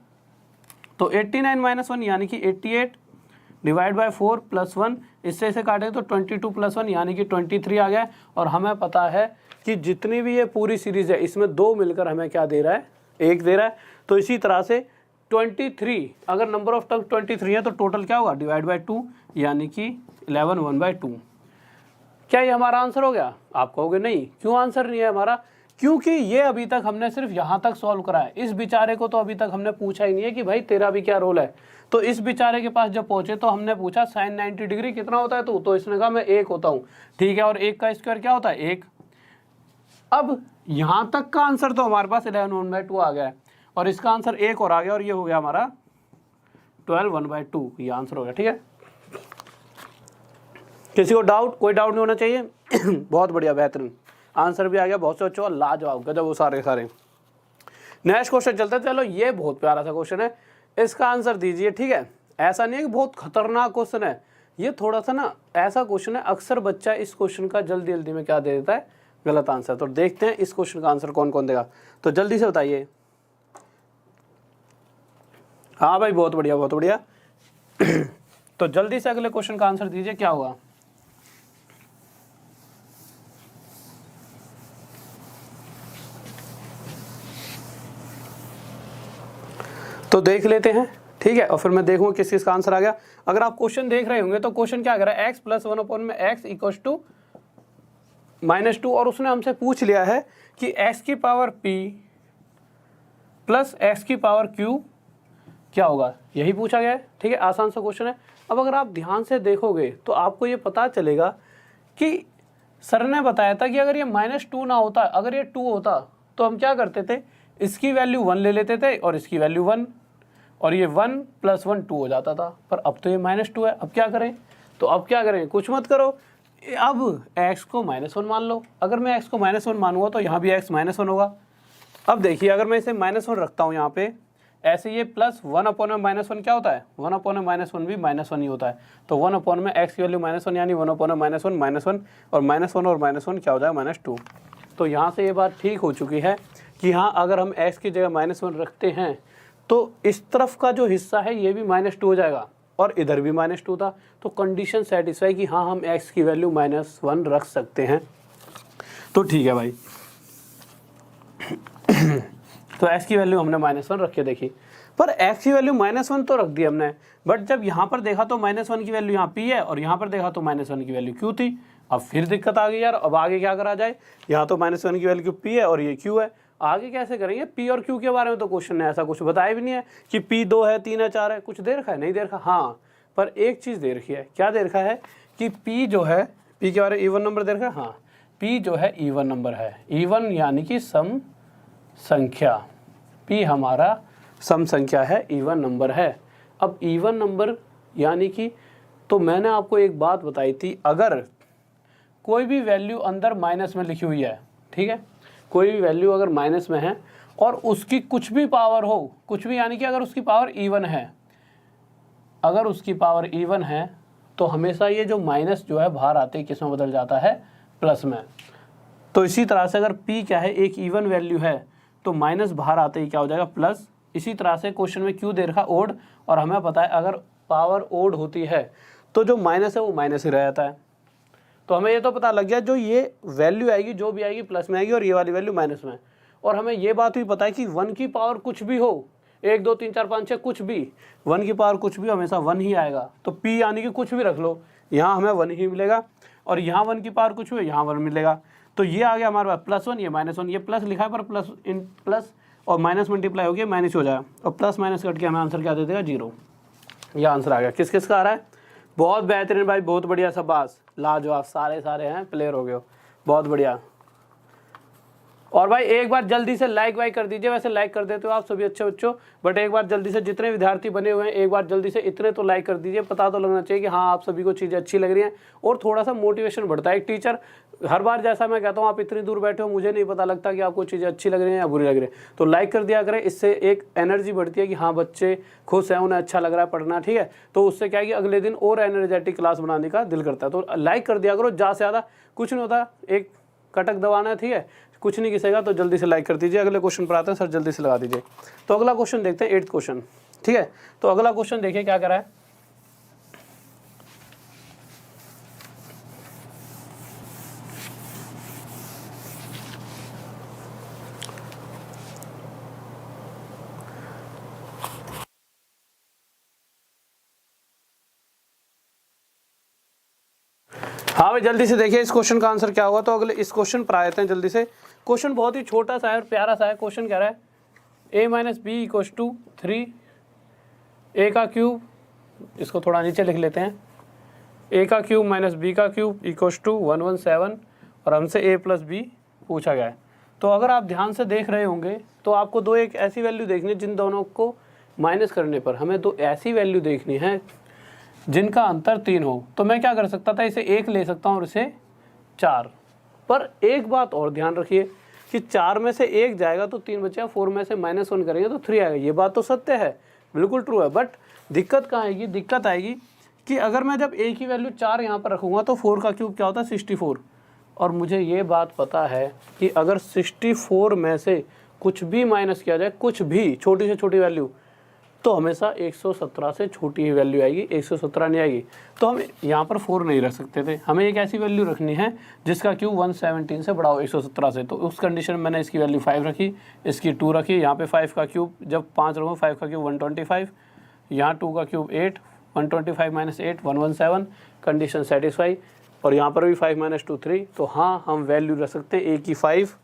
Speaker 1: तो 89 माइनस 1 यानी कि 88 डिवाइड बाय 4 प्लस 1, इससे इसे काटें तो 22 प्लस 1 यानी कि 23 आ गया। और हमें पता है कि जितनी भी ये पूरी सीरीज है इसमें 2 मिलकर हमें क्या दे रहा है, 1 दे रहा है। तो इसी तरह से 23, अगर नंबर ऑफ टर्म्स 23 है तो टोटल क्या होगा, डिवाइड बाय 2 यानी कि 11 1/2। क्या ये हमारा आंसर हो गया। आप कहोगे नहीं, क्यों आंसर नहीं है हमारा, क्योंकि ये अभी तक हमने सिर्फ यहाँ तक सॉल्व करा है। इस बेचारे को तो अभी तक हमने पूछा ही नहीं है कि भाई तेरा भी क्या रोल है। तो इस बेचारे के पास जब पहुंचे तो हमने पूछा साइन 90 डिग्री कितना होता है, तो इसने कहा मैं 1 होता हूँ, ठीक है, और 1 का स्क्वायर क्या होता है 1। अब यहाँ तक का आंसर तो हमारे पास 11 1/2 आ गया है, और इसका आंसर 1 और आ गया, और ये हो गया हमारा 12 1/2, ये आंसर हो गया। ठीक है, किसी को डाउट, कोई डाउट नहीं होना चाहिए। बहुत बढ़िया, बेहतरीन आंसर भी आ गया, बहुत से अच्छे, लाजवाब, गजब, वो सारे सारे। नेक्स्ट क्वेश्चन चलते हैं। चलो ये बहुत प्यारा सा क्वेश्चन है, इसका आंसर दीजिए। ठीक है, ऐसा नहीं है कि बहुत खतरनाक क्वेश्चन है, ये थोड़ा सा ना ऐसा क्वेश्चन है, अक्सर बच्चा इस क्वेश्चन का जल्दी जल्दी में क्या दे देता है, गलत आंसर। तो देखते हैं इस क्वेश्चन का आंसर कौन कौन देगा, तो जल्दी से बताइए। हाँ भाई, बहुत बढ़िया बहुत बढ़िया। तो जल्दी से अगले क्वेश्चन का आंसर दीजिए, क्या होगा। तो देख लेते हैं, ठीक है, और फिर मैं देखूंगा किस किस का आंसर आ गया। अगर आप क्वेश्चन देख रहे होंगे तो क्वेश्चन क्या कर रहा है, x + 1/में x = -2, और उसने हमसे पूछ लिया है कि x की पावर p प्लस x की पावर q क्या होगा, यही पूछा गया है। ठीक है, आसान सा क्वेश्चन है। अब अगर आप ध्यान से देखोगे तो आपको ये पता चलेगा कि सर ने बताया था कि अगर ये -2 ना होता, अगर ये 2 होता, तो हम क्या करते थे, इसकी वैल्यू 1 ले लेते थे और इसकी वैल्यू 1, और ये 1 + 1 2 हो जाता था। पर अब तो ये -2 है, अब क्या करें। तो अब क्या करें, कुछ मत करो, अब x को -1 मान लो। अगर मैं x को -1 मानूंगा तो यहाँ भी x -1 होगा, अब देखिए अगर मैं इसे -1 रखता हूँ यहाँ पे, ऐसे ये प्लस 1/(-1) क्या होता है, 1/(-1) भी -1 ही होता है। तो 1 में x की वैल्यू -1 यानी 1/(-1) -1 और -1 और -1 क्या हो जाएगा -2। तो यहाँ से ये बात ठीक हो चुकी है कि हाँ अगर हम x की जगह -1 रखते हैं तो इस तरफ का जो हिस्सा है ये भी -2 हो जाएगा और इधर भी -2 था। तो कंडीशन सेटिस्फाई कि हाँ हम x की वैल्यू -1 रख सकते हैं। तो ठीक है भाई तो x की वैल्यू हमने -1 रख के देखी, पर x की वैल्यू -1 तो रख दी हमने, बट जब यहाँ पर देखा तो -1 की वैल्यू यहाँ p है और यहाँ पर देखा तो -1 की वैल्यू q थी। अब फिर दिक्कत आ गई यार, अब आगे क्या करा जाए, यहाँ तो -1 की वैल्यू p है और ये q है, आगे कैसे करेंगे। p और q के बारे में तो क्वेश्चन ने ऐसा कुछ बताया भी नहीं है कि p 2 है 3 है 4 है, कुछ दे रखा है, नहीं दे रखा। हाँ पर एक चीज़ दे रखी है, क्या दे रखा है कि p जो है, p के बारे में इवन नंबर दे रखा है। हाँ p जो है इवन नंबर है, इवन यानी कि सम संख्या, p हमारा सम संख्या है, इवन नंबर है। अब इवन नंबर यानी कि, तो मैंने आपको एक बात बताई थी, अगर कोई भी वैल्यू अंदर माइनस में लिखी हुई है, ठीक है, कोई भी वैल्यू अगर माइनस में है और उसकी कुछ भी पावर हो, कुछ भी यानी कि अगर उसकी पावर इवन है, अगर उसकी पावर इवन है तो हमेशा ये जो माइनस जो है बाहर आते ही किस में बदल जाता है, प्लस में। तो इसी तरह से अगर p क्या है, एक इवन वैल्यू है तो माइनस बाहर आते ही क्या हो जाएगा, प्लस। इसी तरह से क्वेश्चन में q दे रखा ओड, और हमें पता है अगर पावर ओड होती है तो जो माइनस है वो माइनस ही रह जाता है। तो हमें ये तो पता लग गया जो ये वैल्यू आएगी जो भी आएगी प्लस में आएगी और ये वाली वैल्यू माइनस में। और हमें ये बात भी पता है कि 1 की पावर कुछ भी हो, 1 2 3 4 5 6 कुछ भी, 1 की पावर कुछ भी हमेशा 1 ही आएगा। तो p यानी कि कुछ भी रख लो, यहाँ हमें 1 ही मिलेगा और यहाँ 1 की पावर कुछ भी, यहाँ 1 मिलेगा। तो ये आ गया हमारे पास +1, ये -1, ये प्लस लिखा है पर प्लस इन प्लस और माइनस मल्टीप्लाई हो गया माइनस हो जाएगा और प्लस माइनस कट के हमें आंसर क्या दे देगा, 0। ये आंसर आ गया। किस किस का आ रहा है, बहुत बेहतरीन भाई, बहुत बढ़िया, शाबाश, लाजवाब, सारे हैं प्लेयर हो गए हो, बहुत बढ़िया। और भाई एक बार जल्दी से लाइक वाइक कर दीजिए, वैसे लाइक कर देते हो आप सभी अच्छे बच्चों, बट एक बार जल्दी से जितने विद्यार्थी बने हुए हैं एक बार जल्दी से इतने तो लाइक कर दीजिए, पता तो लगना चाहिए कि हाँ आप सभी को चीज़ें अच्छी लग रही हैं और थोड़ा सा मोटिवेशन बढ़ता है। एक टीचर हर बार जैसा मैं कहता हूँ, आप इतनी दूर बैठे हो, मुझे नहीं पता लगता कि आपको चीज़ें अच्छी लग रही हैं या बुरी लग रही है, तो लाइक कर दिया करें, इससे एक एनर्जी बढ़ती है कि हाँ बच्चे खुश हैं, उन्हें अच्छा लग रहा है पढ़ना, ठीक है। तो उससे क्या है कि अगले दिन और एनर्जेटिक क्लास बनाने का दिल करता है। तो लाइक कर दिया करो, ज़्यादा से ज़्यादा कुछ नहीं होता, एक कटक दबाना है, ठीक है, कुछ नहीं घिसेगा। तो जल्दी से लाइक कर दीजिए। अगले क्वेश्चन पर आते हैं, सर जल्दी से लगा दीजिए। तो अगला क्वेश्चन देखते हैं, 8th क्वेश्चन, ठीक है। तो अगला क्वेश्चन देखिए क्या करा है, हाँ भाई जल्दी से देखिए इस क्वेश्चन का आंसर क्या होगा। तो अगले इस क्वेश्चन पर आते हैं जल्दी से। क्वेश्चन बहुत ही छोटा सा है और प्यारा सा है। क्वेश्चन कह रहा है a - b = 3, a का क्यूब, इसको थोड़ा नीचे लिख लेते हैं, a का क्यूब - b का क्यूब = 117 और हमसे a + b पूछा गया है। तो अगर आप ध्यान से देख रहे होंगे तो आपको दो एक ऐसी वैल्यू देखनी है जिन दोनों को माइनस करने पर हमें दो ऐसी वैल्यू देखनी है जिनका अंतर 3 हो। तो मैं क्या कर सकता था, इसे 1 ले सकता हूँ और इसे 4। पर एक बात और ध्यान रखिए कि 4 में से 1 जाएगा तो 3 बचेगा, 4 में से -1 करेंगे तो 3 आएगा। ये बात तो सत्य है, बिल्कुल ट्रू है, बट दिक्कत कहाँ आएगी, दिक्कत आएगी कि अगर मैं जब a की वैल्यू 4 यहाँ पर रखूँगा तो 4 का क्यूब क्या होता है, 64। और मुझे ये बात पता है कि अगर 64 में से कुछ भी माइनस किया जाए, कुछ भी छोटी से छोटी वैल्यू, तो हमेशा 117 से छोटी ही वैल्यू आएगी, 117 नहीं आएगी। तो हम यहाँ पर 4 नहीं रख सकते थे, हमें एक ऐसी वैल्यू रखनी है जिसका क्यूब 117 से बड़ा हो 117 से। तो उस कंडीशन में मैंने इसकी वैल्यू 5 रखी, इसकी 2 रखी। यहाँ पे 5 का क्यूब जब 5 रखूँ, 5 का क्यूब 125, यहाँ 2 का क्यूब 8, 125 - 8 117, कंडीशन सेटिस्फाई। और यहाँ पर भी 5 - 2 3। तो हाँ हम वैल्यू रख सकते हैं, a की 5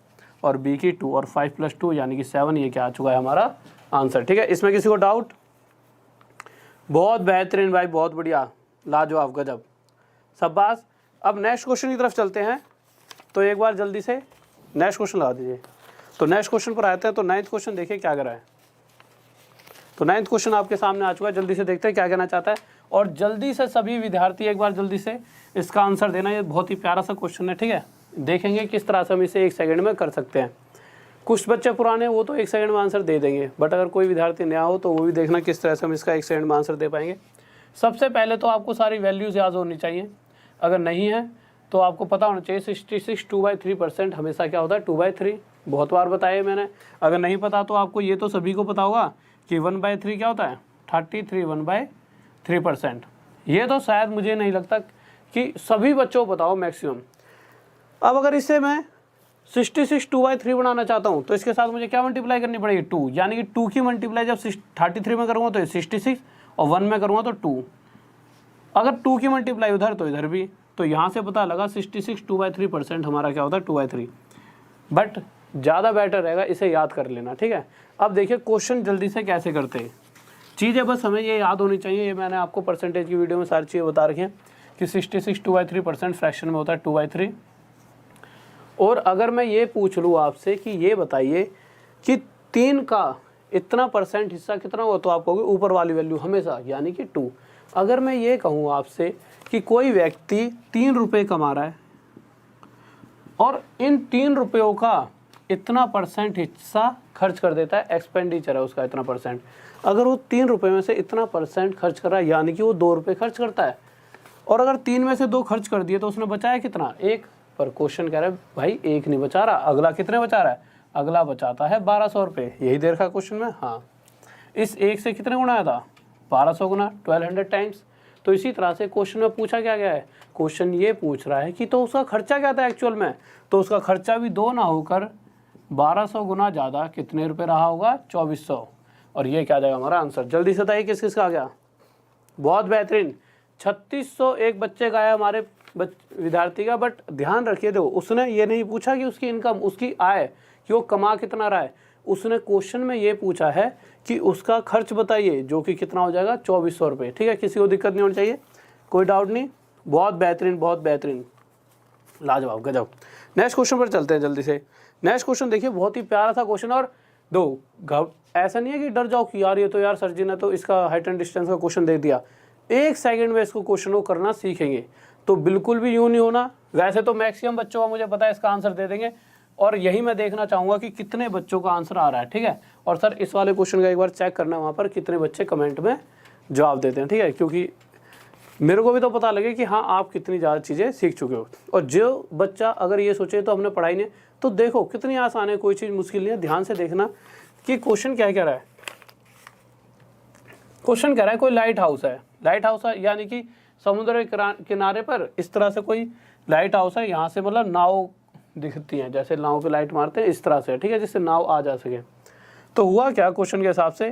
Speaker 1: और b की 2 और 5 + 2 यानी कि 7। ये क्या आ चुका है हमारा आंसर, ठीक है। इसमें किसी को डाउट? बहुत बेहतरीन भाई, बहुत बढ़िया, लाजवाब, गजब, शाबाश। अब नेक्स्ट क्वेश्चन की तरफ चलते हैं। तो एक बार जल्दी से नेक्स्ट क्वेश्चन लगा दीजिए। तो नेक्स्ट क्वेश्चन पर आते हैं। तो 9th क्वेश्चन देखिए क्या करा है। तो 9th क्वेश्चन आपके सामने आ चुका है, जल्दी से देखते हैं क्या कहना चाहता है। और जल्दी से सभी विद्यार्थी एक बार जल्दी से इसका आंसर देना। ये बहुत ही प्यारा सा क्वेश्चन है, ठीक है। देखेंगे किस तरह से हम इसे 1 सेकेंड में कर सकते हैं। कुछ बच्चे पुराने वो तो 1 सेकंड में आंसर दे देंगे, बट अगर कोई विद्यार्थी नया हो तो वो भी देखना किस तरह से हम इसका 1 सेकंड में आंसर दे पाएंगे। सबसे पहले तो आपको सारी वैल्यूज़ याद होनी चाहिए, अगर नहीं है तो आपको पता होना चाहिए 66 2/3% हमेशा क्या होता है 2/3, बहुत बार बताया मैंने। अगर नहीं पता तो आपको ये तो सभी को पता होगा कि 1/3 क्या होता है 33 1/3%। ये तो शायद मुझे नहीं लगता कि सभी बच्चों को पता हो मैक्सिमम। अब अगर इसे मैं 66 2/3 बनाना चाहता हूँ तो इसके साथ मुझे क्या मल्टीप्लाई करनी पड़ेगी 2, यानी कि 2 की मल्टीप्लाई जब 33 में करूँगा तो 66 और 1 में करूँगा तो 2। अगर 2 की मल्टीप्लाई उधर तो इधर भी, तो यहाँ से पता लगा 66 2/3% हमारा क्या होता है 2/3। बट ज़्यादा बेटर रहेगा इसे याद कर लेना, ठीक है। अब देखिए क्वेश्चन जल्दी से कैसे करते हैं, चीज़ें बस हमें ये याद होनी चाहिए। ये मैंने आपको परसेंटेज की वीडियो में सारी चीज़ें बता रखी हैं कि 66 2/3% फ्रैक्शन में होता है 2/3। और अगर मैं ये पूछ लूँ आपसे कि ये बताइए कि 3 का इतना % हिस्सा कितना हुआ, तो आप कहोगे ऊपर वाली वैल्यू हमेशा, यानी कि 2। अगर मैं ये कहूँ आपसे कि कोई व्यक्ति 3 रुपये कमा रहा है और इन 3 रुपयों का इतना % हिस्सा खर्च कर देता है, एक्सपेंडिचर है उसका इतना %, अगर वो 3 रुपये में से इतना % खर्च कर रहा है यानी कि वो 2 रुपये खर्च करता है, और अगर 3 में से 2 खर्च कर दिए तो उसने बचाया कितना 1। पर क्वेश्चन कह रहा है भाई 1 नहीं बचा रहा, अगला कितने बचा रहा है, अगला बचाता है 1200 रुपये। यही दे रखा क्वेश्चन में, हाँ। इस 1 से कितने गुना आया था 1200 गुना 1200 टाइम्स। तो इसी तरह से क्वेश्चन में पूछा क्या गया है, क्वेश्चन ये पूछ रहा है कि तो उसका खर्चा क्या था एक्चुअल में, तो उसका खर्चा भी 2 ना होकर 1200 गुना ज़्यादा कितने रुपए रहा होगा 2400। और ये क्या जाएगा हमारा आंसर, जल्दी से बताइए किस किस का आ गया। बहुत बेहतरीन, 3600 एक बच्चे का आया हमारे विद्यार्थी का। बट ध्यान रखिए, देखो उसने ये नहीं पूछा कि उसकी इनकम, उसकी आय, कि वो कमा कितना रहा है, उसने क्वेश्चन में ये पूछा है कि उसका खर्च बताइए, जो कि कितना हो जाएगा 2400 रुपये। ठीक है, किसी को दिक्कत नहीं होनी चाहिए, कोई डाउट नहीं। बहुत बेहतरीन, बहुत बेहतरीन, लाजवाब, गजब। नेक्स्ट क्वेश्चन पर चलते हैं जल्दी से। नेक्स्ट क्वेश्चन देखिए, बहुत ही प्यारा था क्वेश्चन। और दो ऐसा नहीं है कि डर जाओ कि यार ये तो यार सर जी ने तो इसका हाइट एंड डिस्टेंस का क्वेश्चन दे दिया। 1 सेकंड में इसको क्वेश्चन को करना सीखेंगे, तो बिल्कुल भी यूँ नहीं होना। वैसे तो मैक्सिमम बच्चों का मुझे पता है इसका आंसर दे देंगे, और यही मैं देखना चाहूँगा कि कितने बच्चों का आंसर आ रहा है। ठीक है, और सर इस वाले क्वेश्चन का एक बार चेक करना वहाँ पर कितने बच्चे कमेंट में जवाब देते हैं। ठीक है, क्योंकि मेरे को भी तो पता लगे कि हाँ आप कितनी ज़्यादा चीज़ें सीख चुके हो। और जो बच्चा अगर ये सोचे तो हमने पढ़ाई नहीं, तो देखो कितनी आसान है, कोई चीज़ मुश्किल नहीं है। ध्यान से देखना कि क्वेश्चन क्या कह रहा है। क्वेश्चन कह रहा है कोई लाइट हाउस है, लाइट हाउस है यानी कि समुद्र के किनारे पर इस तरह से कोई लाइट हाउस है। यहाँ से मतलब नाव दिखती हैं, जैसे नाव पे लाइट मारते हैं इस तरह से, ठीक है, जिससे नाव आ जा सके। तो हुआ क्या क्वेश्चन के हिसाब से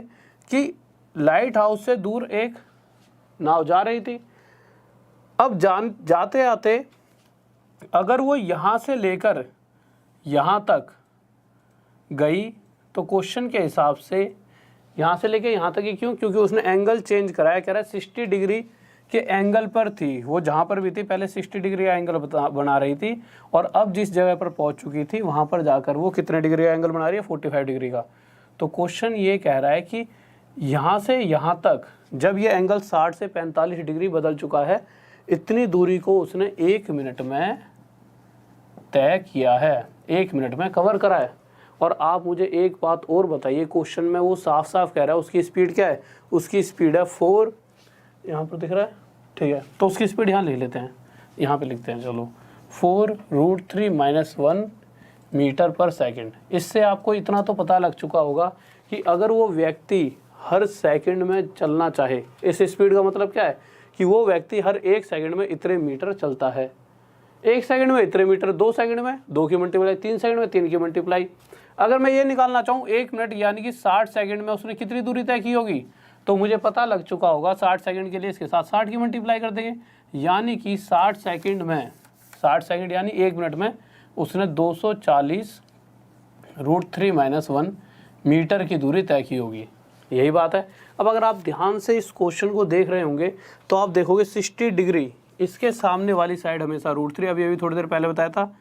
Speaker 1: कि लाइट हाउस से दूर एक नाव जा रही थी। अब जाते आते अगर वो यहाँ से लेकर यहाँ तक गई तो क्वेश्चन के हिसाब से यहाँ से लेके यहाँ तक ही क्यों, क्योंकि उसने एंगल चेंज कराया। कह रहा है 60 डिग्री के एंगल पर थी, वो जहाँ पर भी थी पहले 60 डिग्री का एंगल बना रही थी, और अब जिस जगह पर पहुँच चुकी थी वहाँ पर जाकर वो कितने डिग्री का एंगल बना रही है 45 डिग्री का। तो क्वेश्चन ये कह रहा है कि यहाँ से यहाँ तक जब ये एंगल 60 से 45 डिग्री बदल चुका है, इतनी दूरी को उसने 1 मिनट में तय किया है, 1 मिनट में कवर करा है। और आप मुझे एक बात और बताइए, क्वेश्चन में वो साफ साफ कह रहा है उसकी स्पीड क्या है, उसकी स्पीड है 4, यहाँ पर दिख रहा है, ठीक है, तो उसकी स्पीड यहाँ लिख लेते हैं, यहाँ पे लिखते हैं, चलो 4√3 - 1 मीटर पर सेकंड। इससे आपको इतना तो पता लग चुका होगा कि अगर वो व्यक्ति हर सेकंड में चलना चाहे, इस स्पीड का मतलब क्या है कि वो व्यक्ति हर 1 सेकंड में इतने मीटर चलता है। 1 सेकंड में इतने मीटर, 2 सेकंड में 2 की मल्टीप्लाई, 3 सेकंड में 3 की मल्टीप्लाई। अगर मैं ये निकालना चाहूँ 1 मिनट यानी कि 60 सेकंड में उसने कितनी दूरी तय की होगी, तो मुझे पता लग चुका होगा 60 सेकंड के लिए इसके साथ 60 की मल्टीप्लाई कर देंगे, यानी कि 60 सेकंड में, 60 सेकंड यानी 1 मिनट में उसने 240√3 - 1 मीटर की दूरी तय की होगी। यही बात है। अब अगर आप ध्यान से इस क्वेश्चन को देख रहे होंगे तो आप देखोगे 60 डिग्री इसके सामने वाली साइड हमेशा √3, अभी अभी थोड़ी देर पहले बताया था,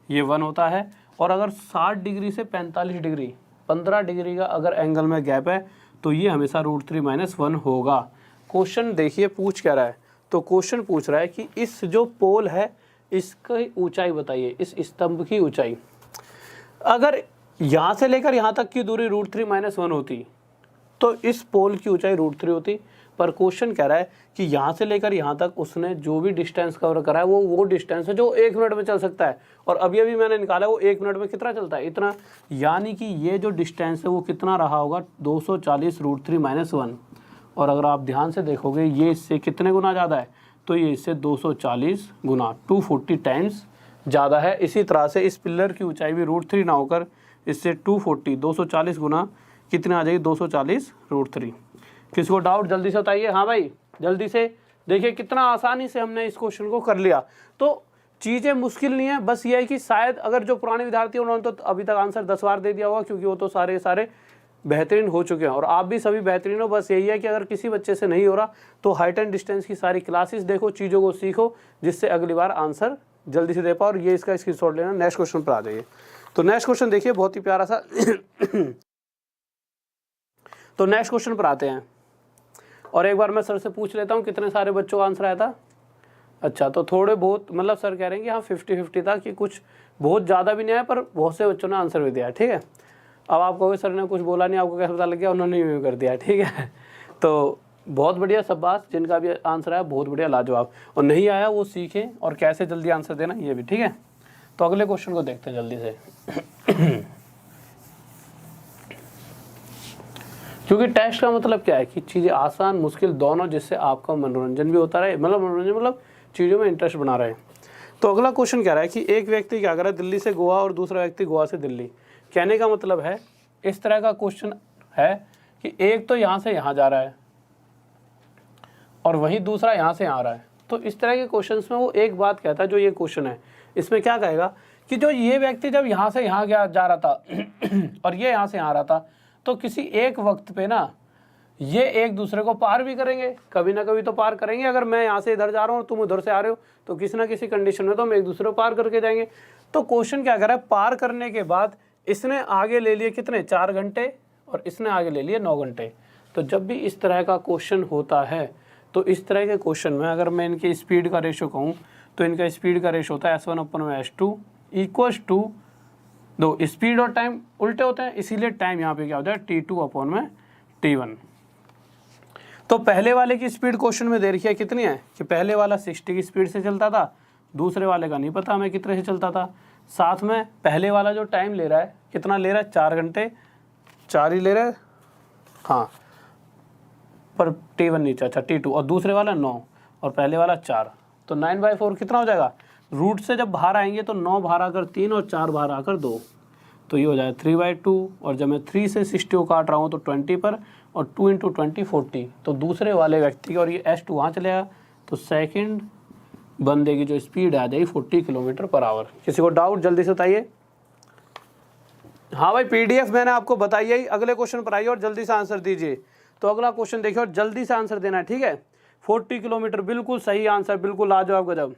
Speaker 1: ये 1 होता है। और अगर 60 डिग्री से 45 डिग्री 15 डिग्री का अगर एंगल में गैप है तो ये हमेशा √3 - 1 होगा। क्वेश्चन देखिए पूछ क्या रहा है, तो क्वेश्चन पूछ रहा है कि इस जो पोल है इसकी ऊंचाई बताइए, इस स्तंभ की ऊंचाई। अगर यहाँ से लेकर यहाँ तक की दूरी √3 - 1 होती तो इस पोल की ऊंचाई √3 होती। पर क्वेश्चन कह रहा है कि यहाँ से लेकर यहाँ तक उसने जो भी डिस्टेंस कवर करा है वो डिस्टेंस है जो 1 मिनट में चल सकता है, और अभी मैंने निकाला वो 1 मिनट में कितना चलता है, इतना। यानी कि ये जो डिस्टेंस है वो कितना रहा होगा, 240 √3 - 1। और अगर आप ध्यान से देखोगे ये इससे कितने गुना ज़्यादा है, तो ये इससे 240 गुना 240 टाइम्स ज़्यादा है। इसी तरह से इस पिलर की ऊंचाई भी √3 ना होकर इससे 240 गुना कितने आ जाएगी, 240 √3। किसी को डाउट जल्दी से बताइए। हाँ भाई जल्दी से, देखिए कितना आसानी से हमने इस क्वेश्चन को कर लिया। तो चीज़ें मुश्किल नहीं है, बस ये है कि शायद अगर जो पुराने विद्यार्थी उन्होंने तो अभी तक आंसर 10 बार दे दिया होगा, क्योंकि वो तो सारे बेहतरीन हो चुके हैं और आप भी सभी बेहतरीन हो। बस यही है कि अगर किसी बच्चे से नहीं हो रहा तो हाइट एंड डिस्टेंस की सारी क्लासेस देखो, चीज़ों को सीखो, जिससे अगली बार आंसर जल्दी से दे पाओ। और ये इसका स्क्रीनशॉट लेना। नेक्स्ट क्वेश्चन पर आ जाइए। तो नेक्स्ट क्वेश्चन देखिए, बहुत ही प्यारा सा तो नेक्स्ट क्वेश्चन पर आते हैं, और एक बार मैं सर से पूछ लेता हूँ कितने सारे बच्चों का आंसर आया था। अच्छा, तो थोड़े बहुत, मतलब सर कह रहे हैं कि हाँ 50-50 था, कि कुछ बहुत ज़्यादा भी नहीं आया पर बहुत से बच्चों ने आंसर भी दिया। ठीक है, अब आप कहोगे सर ने कुछ बोला नहीं, आपको कैसे पता लग गया, उन्होंने यूँ कर दिया। ठीक है, तो बहुत बढ़िया शाबाश, जिनका भी आंसर आया बहुत बढ़िया, लाजवाब। और नहीं आया वो सीखें और कैसे जल्दी आंसर देना ये भी। ठीक है, तो अगले क्वेश्चन को देखते हैं जल्दी से क्योंकि टेस्ट का मतलब क्या है कि चीज़ें आसान मुश्किल दोनों, जिससे आपका मनोरंजन भी होता रहे, मतलब चीज़ों में इंटरेस्ट बना रहे। तो अगला क्वेश्चन कह रहा है कि एक व्यक्ति क्या कर रहा है, दिल्ली से गोवा और दूसरा व्यक्ति गोवा से दिल्ली। कहने का मतलब है, इस तरह का क्वेश्चन है कि एक तो यहाँ से यहाँ जा रहा है और वहीं दूसरा यहाँ से यहाँ आ रहा है। तो इस तरह के क्वेश्चंस में वो एक बात कहता है, जो ये क्वेश्चन है इसमें क्या कहेगा कि जो ये व्यक्ति जब यहाँ से यहाँ जा रहा था और ये यहाँ से यहाँ आ रहा था, तो किसी एक वक्त पे ना ये एक दूसरे को पार भी करेंगे, कभी ना कभी तो पार करेंगे। अगर मैं यहाँ से इधर जा रहा हूँ और तुम उधर से आ रहे हो, तो किसी ना किसी कंडीशन में तो हम एक दूसरे को पार करके जाएंगे। तो क्वेश्चन क्या कर रहा है, पार करने के बाद इसने आगे ले लिए कितने, 4 घंटे, और इसने आगे ले लिए 9 घंटे। तो जब भी इस तरह का क्वेश्चन होता है, तो इस तरह के क्वेश्चन में अगर मैं इनकी स्पीड का रेशो कहूँ, तो इनका स्पीड का रेशो होता है S1/S2 इक्वल्स टू, दो स्पीड और टाइम उल्टे होते हैं, इसीलिए टाइम यहाँ पे क्या होता है T2/T1। तो पहले वाले की स्पीड क्वेश्चन में दे रखी है कितनी है, कि पहले वाला 60 की स्पीड से चलता था, दूसरे वाले का नहीं पता हमें कितने से चलता था। साथ में पहले वाला जो टाइम ले रहा है, कितना ले रहा है, 4 घंटे, 4 ही ले रहा है, हाँ, पर T1 नीचे, अच्छा T2, और दूसरे वाला 9 और पहले वाला 4, तो 9/4 कितना हो जाएगा, रूट से जब बाहर आएंगे तो 9 बाहर आकर 3 और 4 बाहर आकर 2, तो ये हो जाएगा 3/2। और जब मैं 3 से 60 को काट रहा हूँ तो 20 पर, और 2 × 20 40, तो दूसरे वाले व्यक्ति की, और ये S2 वहाँ चलेगा, तो सेकंड बंदे की जो स्पीड आ जाएगी 40 km/h। किसी को डाउट जल्दी से बताइए। हाँ भाई, PDF मैंने आपको बताई है, अगले क्वेश्चन पर आइए और जल्दी से आंसर दीजिए। तो अगला क्वेश्चन देखिए और जल्दी से आंसर देना है, ठीक है। 40 किलोमीटर, बिल्कुल सही आंसर, बिल्कुल लाजवाब गजब।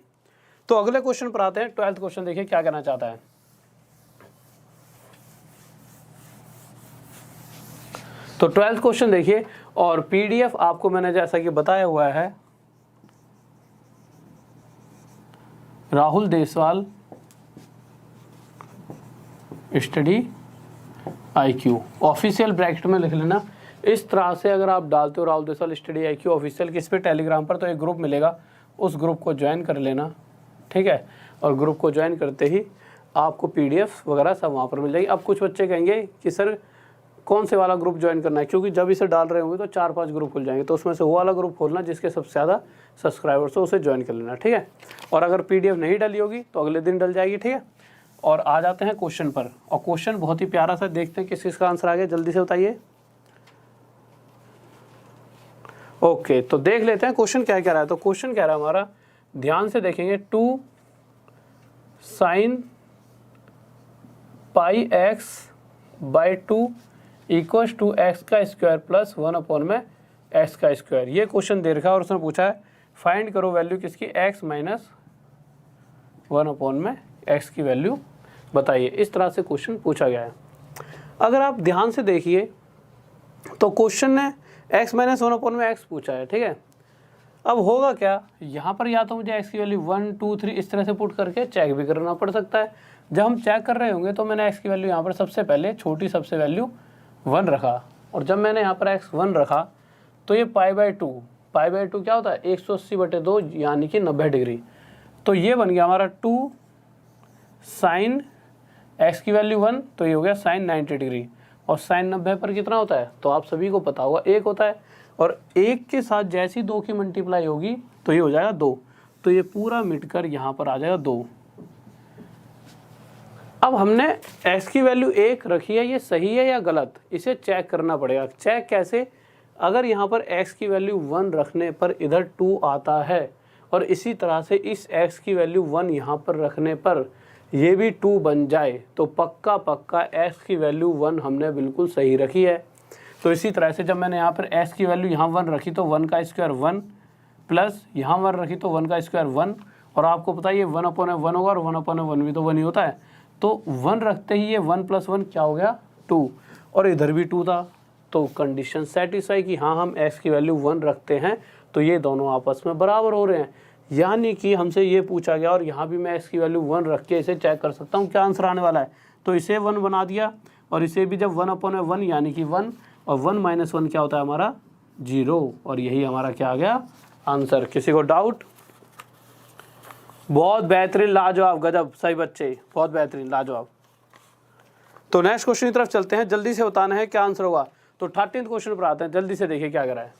Speaker 1: तो अगले क्वेश्चन पर आते हैं, 12th क्वेश्चन देखिए क्या कहना चाहता है। तो 12th क्वेश्चन देखिए, और PDF आपको मैंने जैसा कि बताया हुआ है, Rahul Deswal study IQ, official bracket में लिख लेना। इस तरह से अगर आप डालते हो Rahul Deswal study IQ official किस पे, टेलीग्राम पर, तो एक ग्रुप मिलेगा, उस ग्रुप को ज्वाइन कर लेना, ठीक है। और ग्रुप को ज्वाइन करते ही आपको PDF वगैरह सब वहाँ पर मिल जाएगी। अब कुछ बच्चे कहेंगे कि सर कौन से वाला ग्रुप ज्वाइन करना है, क्योंकि जब इसे डाल रहे होंगे तो 4-5 ग्रुप खुल जाएंगे, तो उसमें से वो वाला ग्रुप खोलना जिसके सबसे ज़्यादा सब्सक्राइबर्स हो, उसे ज्वाइन कर लेना, ठीक है। और अगर PDF नहीं डली होगी तो अगले दिन डल जाएगी, ठीक है। और आ जाते हैं क्वेश्चन पर, और क्वेश्चन बहुत ही प्यारा सा, देखते हैं किस किसका आंसर आ गया, जल्दी से बताइए। ओके, तो देख लेते हैं क्वेश्चन क्या कह रहा है। तो क्वेश्चन कह रहा है हमारा, ध्यान से देखेंगे, 2 sin πx/2 equals to x² plus 1/x²। ये क्वेश्चन दे रखा है और उसने पूछा है फाइंड करो वैल्यू किसकी, x माइनस 1/x की वैल्यू बताइए। इस तरह से क्वेश्चन पूछा गया है। अगर आप ध्यान से देखिए तो क्वेश्चन ने x माइनस 1/x पूछा है, ठीक है। अब होगा क्या, यहाँ पर या तो मुझे x की वैल्यू 1 2 3 इस तरह से पुट करके चेक भी करना पड़ सकता है, जब हम चेक कर रहे होंगे तो मैंने x की वैल्यू यहाँ पर सबसे पहले छोटी सबसे वैल्यू 1 रखा, और जब मैंने यहाँ पर x 1 रखा तो ये पाई/2 क्या होता है 180/2 यानी कि 90 डिग्री। तो ये बन गया हमारा 2 साइन x की वैल्यू 1, तो ये हो गया साइन 90 डिग्री। और साइन 90 पर कितना होता है तो आप सभी को पता होगा 1 होता है, और 1 के साथ जैसी 2 की मल्टीप्लाई होगी तो ये हो जाएगा 2, तो ये पूरा मिटकर यहाँ पर आ जाएगा 2। अब हमने x की वैल्यू 1 रखी है, ये सही है या गलत, इसे चेक करना पड़ेगा। चेक कैसे, अगर यहाँ पर x की वैल्यू 1 रखने पर इधर 2 आता है, और इसी तरह से इस x की वैल्यू 1 यहाँ पर रखने पर ये भी 2 बन जाए, तो पक्का x की वैल्यू 1 हमने बिल्कुल सही रखी है। तो इसी तरह से जब मैंने यहाँ पर x की वैल्यू यहाँ 1 रखी तो 1 का स्क्वायर 1, प्लस यहाँ 1 रखी तो 1 का स्क्वायर 1, और आपको पता है ये 1/1 होगा, और 1/1 भी तो 1 ही होता है, तो 1 रखते ही ये 1 + 1 क्या हो गया 2, और इधर भी 2 था। तो कंडीशन सेटिस्फाई कि हाँ हम x की वैल्यू 1 रखते हैं, तो ये दोनों आपस में बराबर हो रहे हैं, यानी कि हमसे ये पूछा गया, और यहाँ भी मैं x की वैल्यू 1 रख के इसे चेक कर सकता हूँ क्या आंसर आने वाला है। तो इसे 1 बना दिया, और इसे भी जब 1/1 यानी कि 1, और 1 - 1 क्या होता है हमारा 0, और यही हमारा क्या आ गया आंसर। किसी को डाउट? बहुत बेहतरीन, लाजवाब, गजब, सही बच्चे, बहुत बेहतरीन, लाजवाब। तो नेक्स्ट क्वेश्चन की तरफ चलते हैं, जल्दी से बताना है क्या आंसर होगा। तो 13th क्वेश्चन पर आते हैं, जल्दी से देखिए क्या करा है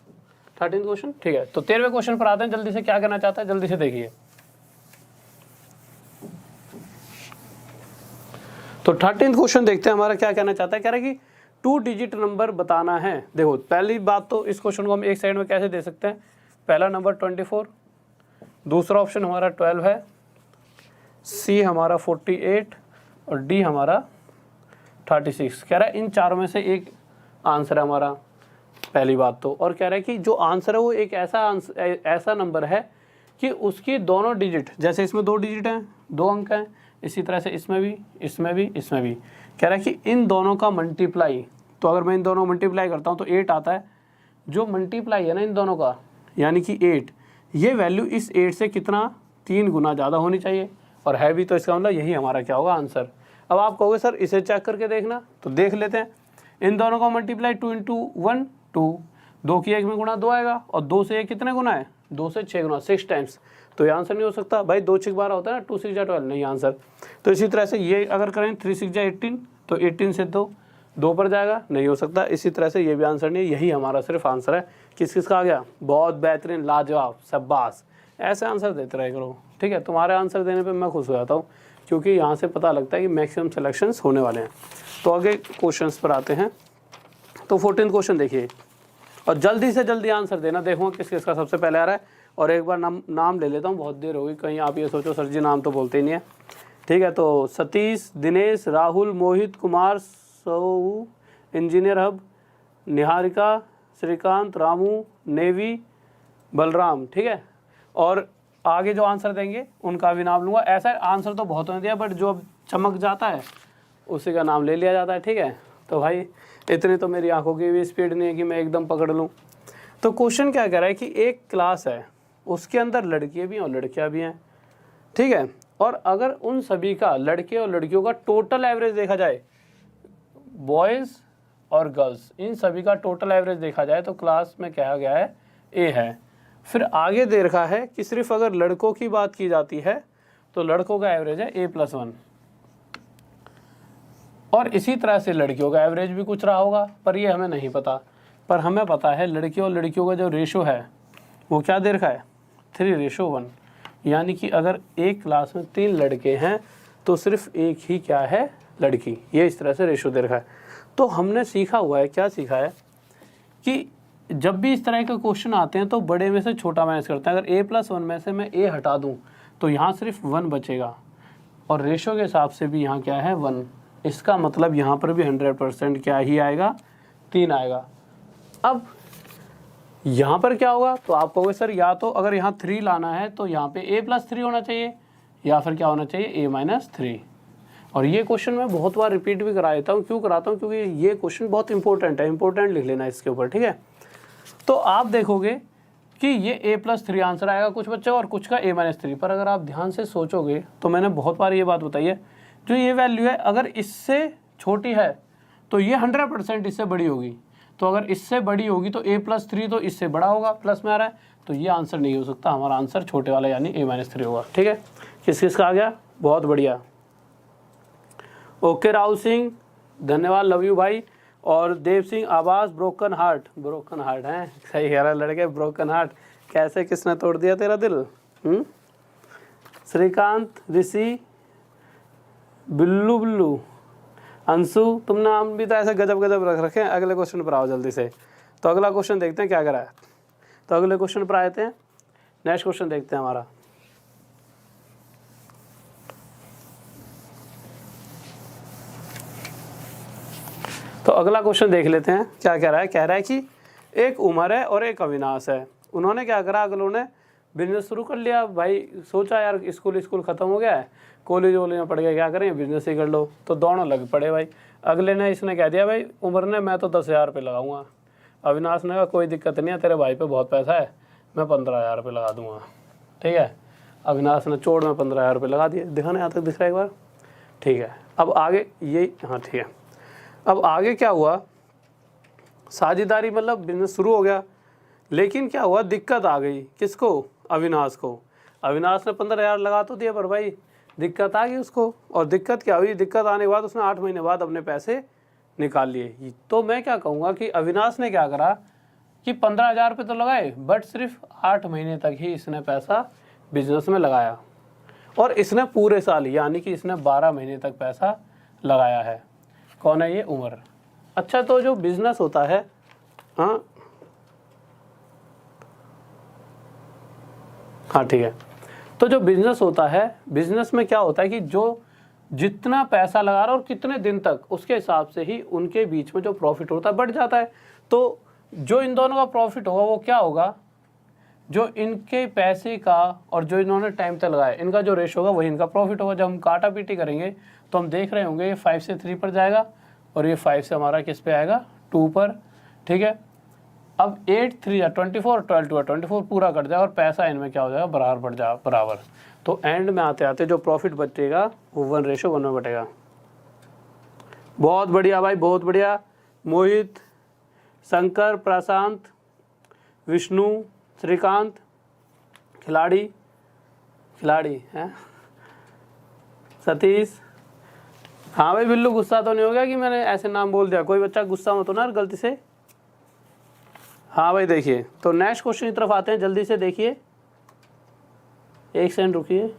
Speaker 1: 13th क्वेश्चन, ठीक है। तो 13वें क्वेश्चन पर आते हैं, जल्दी से क्या करना चाहता है, जल्दी से देखिए। तो 13th क्वेश्चन देखते हैं हमारा क्या कहना चाहता है। कह रहा है कि 2 डिजिट नंबर बताना है। देखो पहली बात तो इस क्वेश्चन को हम एक साइड में कैसे दे सकते हैं, पहला नंबर 24, दूसरा ऑप्शन हमारा 12 है, सी हमारा 48, और डी हमारा 36। कह रहा है इन चारों में से एक आंसर है हमारा, पहली बात तो। और कह रहा है कि जो आंसर है वो एक ऐसा नंबर है कि उसकी दोनों डिजिट, जैसे इसमें 2 डिजिट हैं, 2 अंक हैं, इसी तरह से इसमें भी, इसमें भी, इसमें भी। कह रहा है कि इन दोनों का मल्टीप्लाई, तो अगर मैं इन दोनों मल्टीप्लाई करता हूँ तो 8 आता है। जो मल्टीप्लाई है ना इन दोनों का, यानी कि 8, ये वैल्यू इस 8 से कितना 3 गुना ज़्यादा होनी चाहिए, और है भी, तो इसका मतलब यही हमारा क्या होगा आंसर। अब आप कहोगे सर इसे चेक करके देखना, तो देख लेते हैं। इन दोनों का मल्टीप्लाई 2 × 1 2, 2 की 1 में गुणा 2 आएगा, और 2 से 1 कितने गुना है 2 से 6 गुना, 6 टाइम्स। तो ये आंसर नहीं हो सकता भाई, 2 6 12 होता है ना, 2 6 12 नहीं आंसर। तो इसी तरह से ये अगर करें 3 6 18, तो 18 से 2 पर जाएगा, नहीं हो सकता। इसी तरह से ये भी आंसर नहीं, यही हमारा सिर्फ आंसर है। किस किस का आ गया, बहुत बेहतरीन, लाजवाब, शाबाश। ऐसे आंसर देते रहे करो, ठीक है। तुम्हारे आंसर देने पे मैं खुश हो जाता हूँ, क्योंकि यहाँ से पता लगता है कि मैक्सिमम सिलेक्शंस होने वाले हैं। तो आगे क्वेश्चंस पर आते हैं। तो 14th क्वेश्चन देखिए, और जल्दी से जल्दी आंसर देना, देखूँगा किस किस का सबसे पहले आ रहा है। और एक बार नाम ले लेता हूँ, बहुत देर हो गई, कहीं आप ये सोचो सर जी नाम तो बोलते ही नहीं है, ठीक है। तो सतीश, दिनेश, राहुल, मोहित, कुमार, सौ, engineer hub, Niharika, Shrikant, Ramu, navy, Balram, ठीक है। और आगे जो आंसर देंगे उनका भी नाम लूँगा। ऐसा आंसर तो बहुत होने दिया, बट जो अब चमक जाता है उसी का नाम ले लिया जाता है, ठीक है। तो भाई इतनी तो मेरी आंखों की भी स्पीड नहीं है कि मैं एकदम पकड़ लूँ। तो क्वेश्चन क्या कह रहा है कि एक क्लास है, उसके अंदर लड़कियाँ भी हैं और लड़कियाँ भी हैं, ठीक है। और अगर उन सभी का, लड़के और लड़कियों का टोटल एवरेज देखा जाए, बॉयज़ और गर्ल्स, इन सभी का टोटल एवरेज देखा जाए, तो क्लास में कहा गया है ए है। फिर आगे दे रखा है कि सिर्फ अगर लड़कों की बात की जाती है तो लड़कों का एवरेज है A+1, और इसी तरह से लड़कियों का एवरेज भी कुछ रहा होगा, पर ये हमें नहीं पता। पर हमें पता है लड़कियों और लड़कियों का जो रेशो है वो क्या दे रखा है 3:1, यानी कि अगर एक क्लास में 3 लड़के हैं तो सिर्फ एक ही क्या है लड़की, ये इस तरह से रेशो दे रखा है। तो हमने सीखा हुआ है, क्या सीखा है कि जब भी इस तरह के क्वेश्चन आते हैं तो बड़े में से छोटा माइनस करते हैं। अगर A+1 में से मैं A हटा दूं तो यहाँ सिर्फ 1 बचेगा, और रेशो के हिसाब से भी यहाँ क्या है 1। इसका मतलब यहाँ पर भी 100% क्या ही आएगा 3 आएगा। अब यहाँ पर क्या होगा, तो आप कहोगे सर या तो अगर यहाँ 3 लाना है तो यहाँ पे A+3 होना चाहिए, या फिर क्या होना चाहिए A-3। और ये क्वेश्चन मैं बहुत बार रिपीट भी करा देता हूँ। क्यों कराता हूँ, क्योंकि ये क्वेश्चन बहुत इंपॉर्टेंट है, इंपॉर्टेंट लिख लेना इसके ऊपर, ठीक है। तो आप देखोगे कि ये A+3 आंसर आएगा कुछ बच्चों, और कुछ का A-3। पर अगर आप ध्यान से सोचोगे तो मैंने बहुत बार ये बात बताई है जो ये वैल्यू है अगर इससे छोटी है तो ये 100% इससे बड़ी होगी, तो अगर इससे बड़ी होगी तो a+3 तो इससे बड़ा होगा, प्लस में आ रहा है, तो ये आंसर नहीं हो सकता, हमारा आंसर छोटे वाला यानी a-3 होगा। ठीक है, किस किस का आ गया, बहुत बढ़िया। ओके राहुल सिंह, धन्यवाद, लव यू भाई। और देव सिंह आवास, ब्रोकन हार्ट है, सही कह रहा लड़के, ब्रोकन हार्ट, कैसे किसने तोड़ दिया तेरा दिल? श्रीकांत, ऋषि, बिल्लू, अंशु, तुम नाम भी तो ऐसे गजब गजब रख रखे हैं। अगले क्वेश्चन पर आओ जल्दी से। तो अगला क्वेश्चन देखते हैं क्या करा है। तो अगले क्वेश्चन पर आते हैं, नेक्स्ट क्वेश्चन देखते हैं हमारा। तो अगला क्वेश्चन देख लेते हैं क्या कह रहा है। कह रहा है कि एक उमर है और एक अविनाश है। उन्होंने क्या करा, अगलों ने बिजनेस शुरू कर लिया। भाई सोचा यार स्कूल खत्म हो गया है, कॉलेज वॉलेज में पढ़ गए, क्या करें बिजनेस ही कर लो, तो दोनों लग पड़े भाई। अगले ने इसने कह दिया भाई उमर ने मैं तो 10,000 रुपये लगाऊंगा। अविनाश ने कहा कोई दिक्कत नहीं है, तेरे भाई पे बहुत पैसा है, मैं 15,000 रुपये लगा दूंगा। ठीक है, अविनाश ने चोड़ में 15,000 रुपये लगा दिए। दिखाना यहाँ तक दिख रहा है एक बार? ठीक है, अब आगे ये, हाँ ठीक है, अब आगे क्या हुआ, साझेदारी मतलब बिजनेस शुरू हो गया, लेकिन क्या हुआ, दिक्कत आ गई। किसको? अविनाश को। अविनाश ने 15,000 लगा तो दिया, पर भाई दिक्कत आ गई उसको। और दिक्कत क्या हुई, दिक्कत आने के बाद उसने 8 महीने बाद अपने पैसे निकाल लिए। तो मैं क्या कहूँगा कि अविनाश ने क्या करा कि 15,000 रुपये तो लगाए, बट सिर्फ 8 महीने तक ही इसने पैसा बिजनेस में लगाया, और इसने पूरे साल यानी कि इसने 12 महीने तक पैसा लगाया है। कौन है ये? उमर। अच्छा, तो जो बिजनेस होता है, हाँ ठीक है, तो जो बिजनेस होता है, बिजनेस में क्या होता है कि जो जितना पैसा लगा रहा है और कितने दिन तक, उसके हिसाब से ही उनके बीच में जो प्रॉफिट होता है बढ़ जाता है। तो जो इन दोनों का प्रॉफिट होगा वो क्या होगा, जो इनके पैसे का और जो इन्होंने टाइम तक लगाया इनका जो रेशो होगा वही इनका प्रॉफिट होगा। जब हम काटा पीटी करेंगे तो हम देख रहे होंगे ये 5 से 3 पर जाएगा और ये 5 से हमारा किस पे आएगा, 2 पर। ठीक है, अब 8 3 या 24, 12 2 24 पूरा कट जाएगा और पैसा इनमें क्या हो जाएगा, बराबर बढ़ जाएगा, बराबर। तो एंड में आते आते जो प्रॉफिट बचेगा वो 1:1 में बटेगा। बहुत बढ़िया भाई, बहुत बढ़िया। मोहित, शंकर, प्रशांत, विष्णु, श्रीकांत, खिलाड़ी हैं, सतीश। हाँ भाई बिल्लू, गुस्सा तो नहीं हो गया कि मैंने ऐसे नाम बोल दिया? कोई बच्चा गुस्सा मत होना गलती से। हाँ भाई देखिए, तो नेक्स्ट क्वेश्चन की तरफ आते हैं, जल्दी से देखिए, 1 सेकंड रुकिए।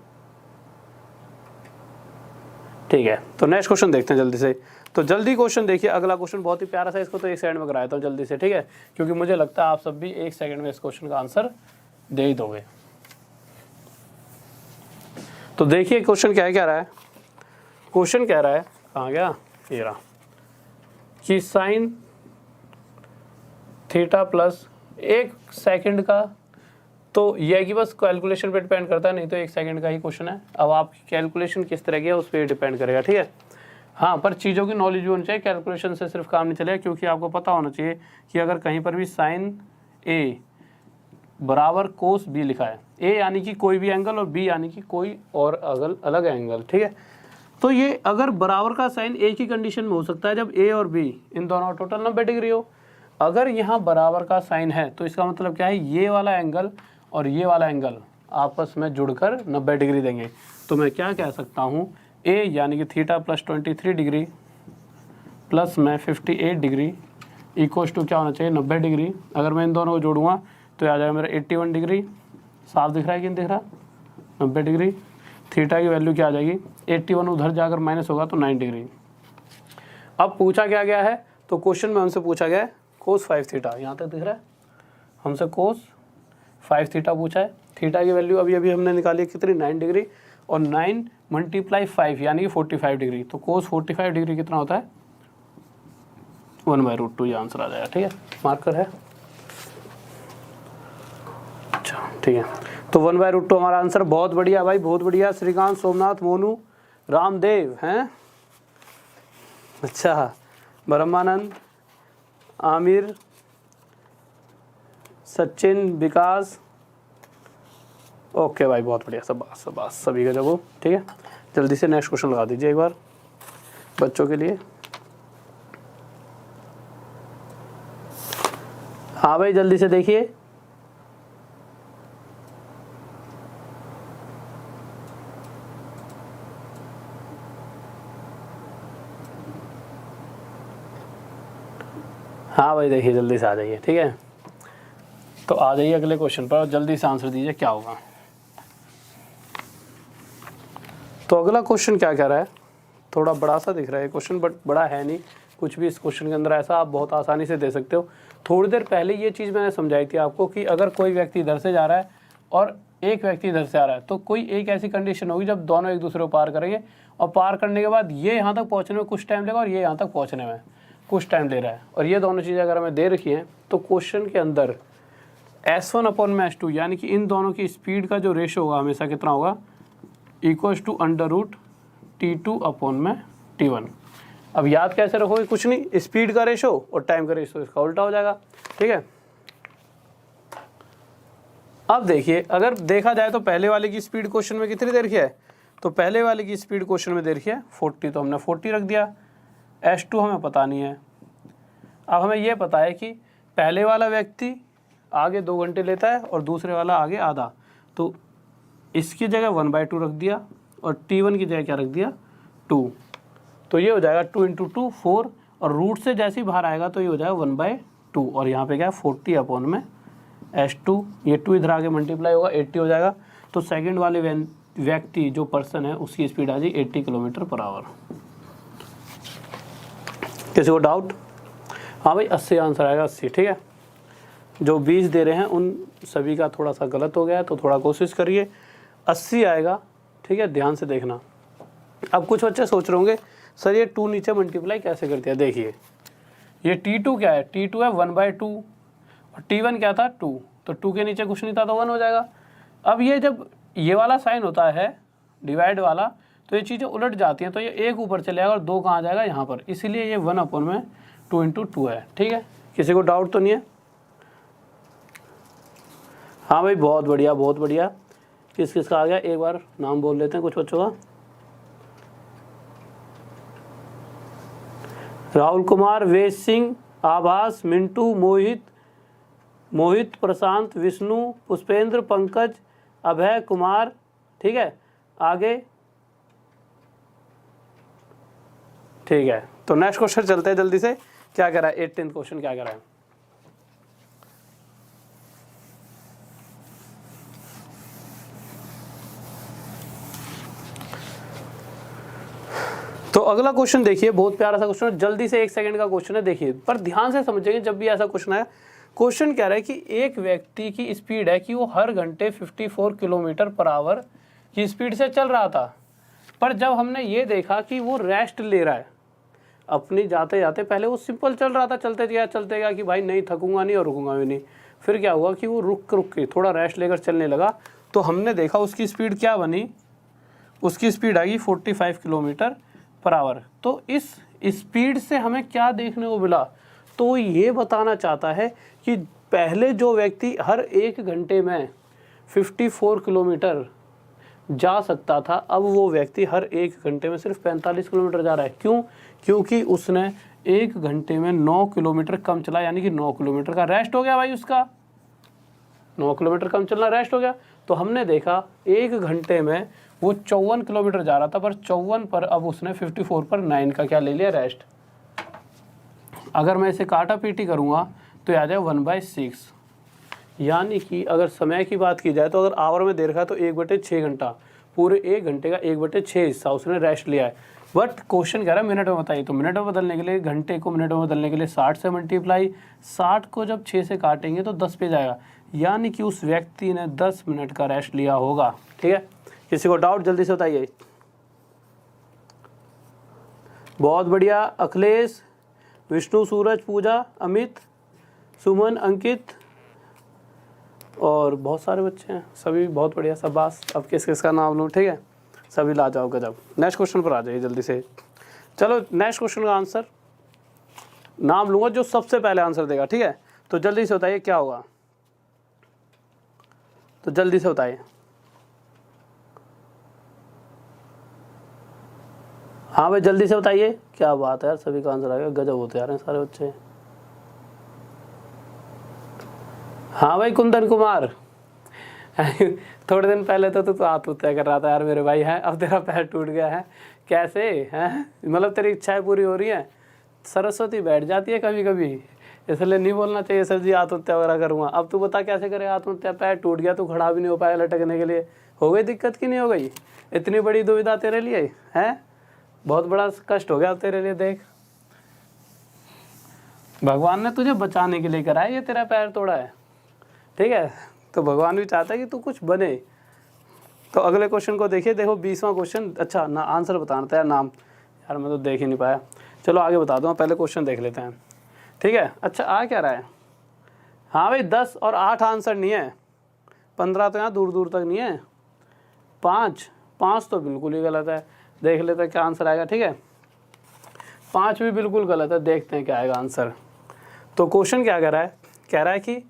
Speaker 1: ठीक है, तो नेक्स्ट क्वेश्चन देखते हैं जल्दी से। तो जल्दी क्वेश्चन देखिए, अगला क्वेश्चन बहुत ही प्यारा सा, इसको तो 1 सेकंड में कराया था जल्दी से। ठीक है, क्योंकि मुझे लगता है आप सब भी 1 सेकंड में इस क्वेश्चन का आंसर दे ही दोगे। तो देखिए क्वेश्चन क्या कह रहा है। क्वेश्चन कह रहा है, कहाँ गया ये रहा, कि साइन थीटा प्लस 1 सेकंड का, तो यह कि बस कैलकुलेशन पे डिपेंड करता है, नहीं तो 1 सेकंड का ही क्वेश्चन है। अब आपकी कैलकुलेशन किस तरह की है उस पर डिपेंड करेगा। ठीक है, हाँ, पर चीज़ों की नॉलेज भी होनी चाहिए, कैलकुलेशन से सिर्फ काम नहीं चलेगा, क्योंकि आपको पता होना चाहिए कि अगर कहीं पर भी साइन ए बराबर कोस बी लिखा है, ए यानी कि कोई भी एंगल और बी यानी कि कोई और अलग एंगल। ठीक है, तो ये अगर बराबर का साइन एक ही कंडीशन में हो सकता है जब ए और बी इन दोनों टोटल 90 डिग्री हो। अगर यहाँ बराबर का साइन है तो इसका मतलब क्या है, ये वाला एंगल और ये वाला एंगल आपस में जुड़कर 90 डिग्री देंगे। तो मैं क्या कह सकता हूँ, ए यानी कि थीटा प्लस 23 डिग्री प्लस में 58 डिग्री इक्वल्स टू क्या होना चाहिए, 90 डिग्री। अगर मैं इन दोनों को जोड़ूंगा तो आ जाएगा मेरा 81 डिग्री। साफ दिख रहा है कि नहीं दिख रहा? 90 डिग्री। थीटा की वैल्यू क्या आ जाएगी, 81 उधर जाकर माइनस होगा तो 9 डिग्री। अब पूछा क्या गया है, तो क्वेश्चन में हमसे पूछा गया है कोस 5 थीटा, यहाँ तक दिख रहा है, हमसे कोस 5 थीटा पूछा है। थीटा की वैल्यू अभी हमने निकाली कितनी, 9 डिग्री, और 9 × 5 यानी कि 45 डिग्री। तो कोस 45 डिग्री कितना होता है, 1/√2, ये आंसर आ जाएगा। ठीक है, मार्कर है, अच्छा ठीक है, तो 1/√2 हमारा आंसर। बहुत बढ़िया भाई, बहुत बढ़िया। श्रीकांत, सोमनाथ, मोनू, रामदेव हैं, अच्छा, ब्रह्मानंद, आमिर, सचिन, विकास, ओके भाई बहुत बढ़िया, सब सभी का जवाब। ठीक है, जल्दी से नेक्स्ट क्वेश्चन लगा दीजिए एक बार बच्चों के लिए। हाँ भाई जल्दी से देखिए। हाँ भाई देखिए जल्दी से आ जाइए, ठीक है। तो आ जाइए अगले क्वेश्चन पर और जल्दी से आंसर दीजिए क्या होगा। तो अगला क्वेश्चन क्या कह रहा है, थोड़ा बड़ा सा दिख रहा है क्वेश्चन बट बड़ा है नहीं कुछ भी इस क्वेश्चन के अंदर ऐसा, आप बहुत आसानी से दे सकते हो। थोड़ी देर पहले ये चीज़ मैंने समझाई थी आपको कि अगर कोई व्यक्ति इधर से जा रहा है और एक व्यक्ति इधर से आ रहा है तो कोई एक ऐसी कंडीशन होगी जब दोनों एक दूसरे को पार करेंगे और पार करने के बाद ये यहाँ तक पहुँचने में कुछ टाइम लेगा और ये यहाँ तक पहुँचने में कुछ टाइम ले रहा है, और ये दोनों चीज़ें अगर हमें दे रखी हैं तो क्वेश्चन के अंदर S1/S2 यानी कि इन दोनों की स्पीड का जो रेशो होगा हमेशा कितना होगा, इक्वल्स टू √T2/T1। अब याद कैसे रखोगे, कुछ नहीं, स्पीड का रेशो और टाइम का रेशो इसका उल्टा हो जाएगा, ठीक है। अब देखिए अगर देखा जाए तो पहले वाले की स्पीड क्वेश्चन में कितनी दे रखी है, तो पहले वाले की स्पीड क्वेश्चन में दे रखी है 40, तो हमने 40 रख दिया। S2 हमें पता नहीं है। अब हमें यह पता है कि पहले वाला व्यक्ति आगे 2 घंटे लेता है और दूसरे वाला आगे आधा, तो इसकी जगह 1/2 रख दिया और T1 की जगह क्या रख दिया 2, तो ये हो जाएगा 2 × 2 4, और रूट से जैसे ही बाहर आएगा तो ये हो जाएगा 1/2, और यहाँ पे क्या है 40/S2, ये 2 इधर आगे मल्टीप्लाई होगा 80 हो जाएगा। तो सेकंड वाले व्यक्ति जो पर्सन है उसकी स्पीड आ जाए 80 km/h। किसी को डाउट? हाँ भाई 80 आंसर आएगा, 80, ठीक है। जो 20 दे रहे हैं उन सभी का थोड़ा सा गलत हो गया है, तो थोड़ा कोशिश करिए 80 आएगा, ठीक है, ध्यान से देखना। अब कुछ बच्चे सोच रहे होंगे सर ये 2 नीचे मल्टीप्लाई कैसे करते हैं, देखिए ये T2 क्या है, T2 है 1/2 और T1 क्या था 2, तो 2 के नीचे कुछ नहीं था तो 1 हो जाएगा। अब ये जब ये वाला साइन होता है डिवाइड वाला तो ये चीज़ें उलट जाती हैं, तो ये 1 ऊपर चले जाएगा और 2 कहाँ जाएगा यहाँ पर, इसीलिए ये 1/2 × 2 है, ठीक है। किसी को डाउट तो नहीं है? हाँ भाई बहुत बढ़िया बहुत बढ़िया। किस किस का आ गया एक बार नाम बोल लेते हैं कुछ बच्चों का। राहुल कुमार, वेद सिंह, आभास, मिंटू, मोहित, प्रशांत, विष्णु, पुष्पेंद्र, पंकज, अभय कुमार, ठीक है। आगे ठीक है, तो नेक्स्ट क्वेश्चन चलते हैं जल्दी से। क्या कह रहा है 18th क्वेश्चन, क्या कह रहा है? तो अगला क्वेश्चन देखिए, बहुत प्यारा सा क्वेश्चन है, जल्दी से 1 सेकंड का क्वेश्चन है, देखिए पर ध्यान से समझेंगे जब भी ऐसा क्वेश्चन आया। क्वेश्चन कह रहा है कि एक व्यक्ति की स्पीड है कि वो हर घंटे 54 km/h की स्पीड से चल रहा था, पर जब हमने ये देखा कि वो रेस्ट ले रहा है अपनी, जाते जाते पहले वो सिंपल चल रहा था, चलते गया कि भाई नहीं थकूंगा नहीं और रुकूंगा भी नहीं, फिर क्या हुआ कि वो रुक के थोड़ा रेस्ट लेकर चलने लगा, तो हमने देखा उसकी स्पीड क्या बनी, उसकी स्पीड आई 45 km/h। तो इस स्पीड से हमें क्या देखने को मिला, तो ये बताना चाहता है कि पहले जो व्यक्ति हर 1 घंटे में 54 किलोमीटर जा सकता था, अब वो व्यक्ति हर 1 घंटे में सिर्फ 45 किलोमीटर जा रहा है। क्यों? क्योंकि उसने 1 घंटे में 9 किलोमीटर कम चला, यानी कि 9 किलोमीटर का रेस्ट हो गया भाई, उसका 9 किलोमीटर कम चलना रेस्ट हो गया। तो हमने देखा 1 घंटे में वो 54 किलोमीटर जा रहा था, पर 54 पर अब उसने 54 पर 9 का क्या ले लिया, रेस्ट। अगर मैं इसे काटा पीटी करूँगा तो आ जाए 1/6, यानी कि अगर समय की बात की जाए तो अगर आवर में दे रखा है तो 1/6 घंटा, पूरे 1 घंटे का 1/6 हिस्सा उसने रेस्ट लिया है। बट क्वेश्चन कह रहा है मिनट में बताइए, तो मिनट में बदलने के लिए, घंटे को मिनट में बदलने के लिए 60 से मल्टीप्लाई, 60 को जब 6 से काटेंगे तो 10 पे जाएगा, यानी कि उस व्यक्ति ने 10 मिनट का रेस्ट लिया होगा, ठीक है। किसी को डाउट जल्दी से बताइए। बहुत बढ़िया, अखिलेश, विष्णु, सूरज, पूजा, अमित, सुमन, अंकित और बहुत सारे बच्चे हैं, सभी बहुत बढ़िया, शाबाश। अब किस किस का नाम लूँ, ठीक है, सभी ला जाओ गजब। नेक्स्ट क्वेश्चन पर आ जाइए जल्दी से। चलो नेक्स्ट क्वेश्चन का आंसर नाम लूँगा जो सबसे पहले आंसर देगा, ठीक है। तो जल्दी से बताइए क्या होगा, तो जल्दी से बताइए। हाँ भाई जल्दी से बताइए, क्या बात है यार, सभी का आंसर आ गया, गजब होते आ रहे हैं सारे बच्चे। हाँ भाई कुंदन कुमार थोड़े दिन पहले तो तू आत्महत्या कर रहा था यार मेरे भाई, है अब तेरा पैर टूट गया है, कैसे है, मतलब तेरी इच्छाएं पूरी हो रही हैं। सरस्वती बैठ जाती है कभी कभी, इसलिए नहीं बोलना चाहिए सर जी आत्महत्या वगैरह करूँगा। अब तू बता कैसे करे आत्महत्या, पैर टूट गया, तू खड़ा भी नहीं हो पाया लटकने के लिए, हो गई दिक्कत की नहीं हो गई, इतनी बड़ी दुविधा तेरे लिए है, बहुत बड़ा कष्ट हो गया तेरे लिए। देख भगवान ने तुझे बचाने के लिए करा है, ये तेरा पैर तोड़ा है, ठीक है, तो भगवान भी चाहता है कि तू कुछ बने। तो अगले क्वेश्चन को देखिए, देखो 20वां क्वेश्चन, अच्छा ना आंसर बताना था यार, नाम यार मैं तो देख ही नहीं पाया, चलो आगे बता दूँ, पहले क्वेश्चन देख लेते हैं, ठीक है। अच्छा आ क्या रहा है, हाँ भाई 10 और 8 आंसर नहीं है, 15 तो यहाँ दूर दूर तक नहीं है, 5 तो बिल्कुल ही गलत है, देख लेते हैं क्या आंसर आएगा, ठीक है। 5 भी बिल्कुल गलत है, देखते हैं क्या आएगा आंसर। तो क्वेश्चन क्या कह रहा है कि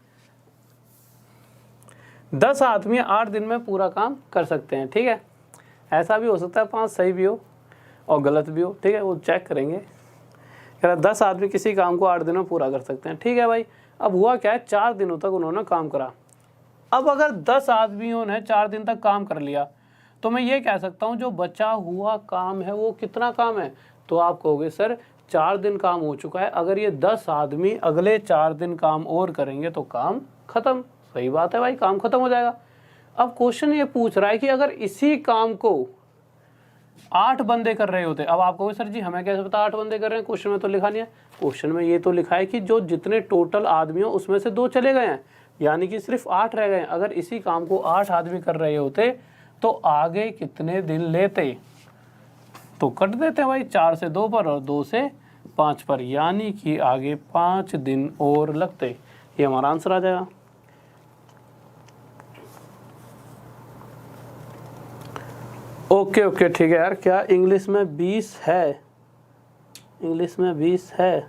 Speaker 1: 10 आदमी 8 दिन में पूरा काम कर सकते हैं, ठीक है। ऐसा भी हो सकता है 5 सही भी हो और गलत भी हो, ठीक है, वो चेक करेंगे। कह रहा 10 आदमी किसी काम को 8 दिन में पूरा कर सकते हैं, ठीक है भाई। अब हुआ क्या है, 4 दिनों तक उन्होंने काम करा। अब अगर 10 आदमियों ने 4 दिन तक काम कर लिया तो मैं ये कह सकता हूँ जो बचा हुआ काम है वो कितना काम है, तो आप कहोगे सर 4 दिन काम हो चुका है, अगर ये 10 आदमी अगले 4 दिन काम और करेंगे तो काम खत्म। सही बात है भाई, काम खत्म हो जाएगा। अब क्वेश्चन ये पूछ रहा है कि अगर इसी काम को 8 बंदे कर रहे होते, अब आप कहोगे सर जी हमें कैसे पता 8 बंदे कर रहे हैं, क्वेश्चन में तो लिखा नहीं है। क्वेश्चन में ये तो लिखा है कि जो जितने टोटल आदमी हो उसमें से 2 चले गए हैं, यानी कि सिर्फ 8 रह गए। अगर इसी काम को 8 आदमी कर रहे होते तो आगे कितने दिन लेते, तो कट देते हैं भाई, 4 से 2 पर और 2 से 5 पर, यानी कि आगे 5 दिन और लगते। ये हमारा आंसर आ जाएगा। ओके ओके ठीक है यार, क्या इंग्लिश में 20 है, इंग्लिश में 20 है,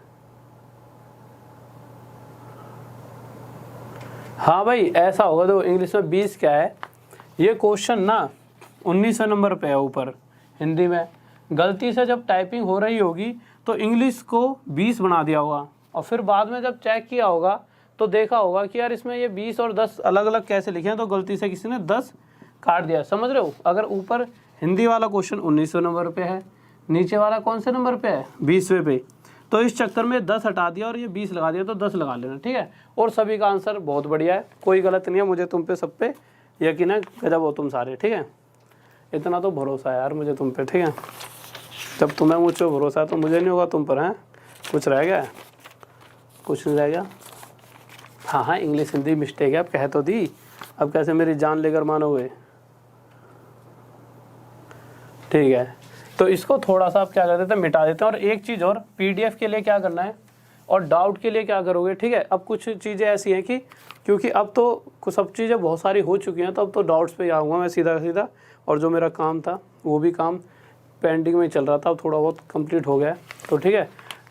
Speaker 1: हाँ भाई ऐसा होगा। तो इंग्लिश में 20 क्या है, ये क्वेश्चन ना 19वें नंबर पे है ऊपर, हिंदी में गलती से जब टाइपिंग हो रही होगी तो इंग्लिश को 20 बना दिया होगा, और फिर बाद में जब चेक किया होगा तो देखा होगा कि यार इसमें ये 20 और 10 अलग अलग कैसे लिखे हैं, तो गलती से किसी ने 10 काट दिया, समझ रहे हो। अगर ऊपर हिंदी वाला क्वेश्चन 19वें नंबर पे है, नीचे वाला कौन से नंबर पे है, 20वें पे, तो इस चक्कर में 10 हटा दिया और ये 20 लगा दिया, तो 10 लगा लेना, ठीक है। और सभी का आंसर बहुत बढ़िया है, कोई गलत नहीं है, मुझे तुम पे सब पे यकीन है, गजब हो तुम सारे, ठीक है। इतना तो भरोसा है यार मुझे तुम पे, ठीक है। जब तुम्हें मुझ पर भरोसा है तो मुझे नहीं होगा तुम पर, है कुछ रह गया, कुछ नहीं रह गया। हाँ हाँ इंग्लिश हिंदी मिस्टेक है, अब कह तो दी, अब कैसे मेरी जान लेकर मानोगे, ठीक है। तो इसको थोड़ा सा आप क्या कर देते हैं, मिटा देते हैं। और एक चीज़ और, पीडीएफ के लिए क्या करना है और डाउट के लिए क्या करोगे, ठीक है। अब कुछ चीज़ें ऐसी हैं कि क्योंकि अब तो कुछ सब चीज़ें बहुत सारी हो चुकी हैं, तो अब तो डाउट्स पे आऊँगा मैं सीधा सीधा, और जो मेरा काम था वो भी काम पेंडिंग में चल रहा था, अब थोड़ा बहुत कंप्लीट हो गया है, तो ठीक है।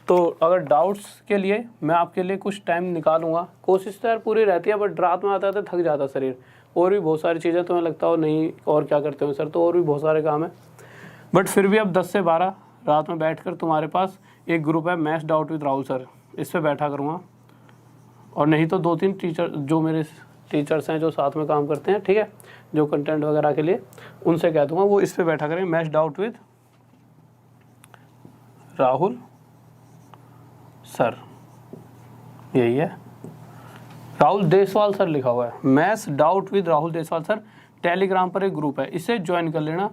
Speaker 1: तो अगर डाउट्स के लिए मैं आपके लिए कुछ टाइम निकालूंगा, कोशिश तो यार पूरी रहती है, बट रात में आता है तो थक जाता शरीर, और भी बहुत सारी चीज़ें, तुम्हें लगता हो नहीं और क्या करते हो सर, तो और भी बहुत सारे काम है, बट फिर भी अब 10 से 12 रात में बैठकर तुम्हारे पास एक ग्रुप है maths doubt with Rahul sir, इस पर बैठा करूँगा, और नहीं तो 2-3 टीचर जो मेरे टीचर्स हैं जो साथ में काम करते हैं, ठीक है, जो कंटेंट वगैरह के लिए, उनसे कह दूँगा वो इस पर बैठा करें, maths doubt with Rahul sir, यही है, राहुल देसवाल सर लिखा हुआ है, maths doubt with Rahul Deswal sir. Telegram पर एक ग्रुप है, इसे ज्वाइन कर लेना,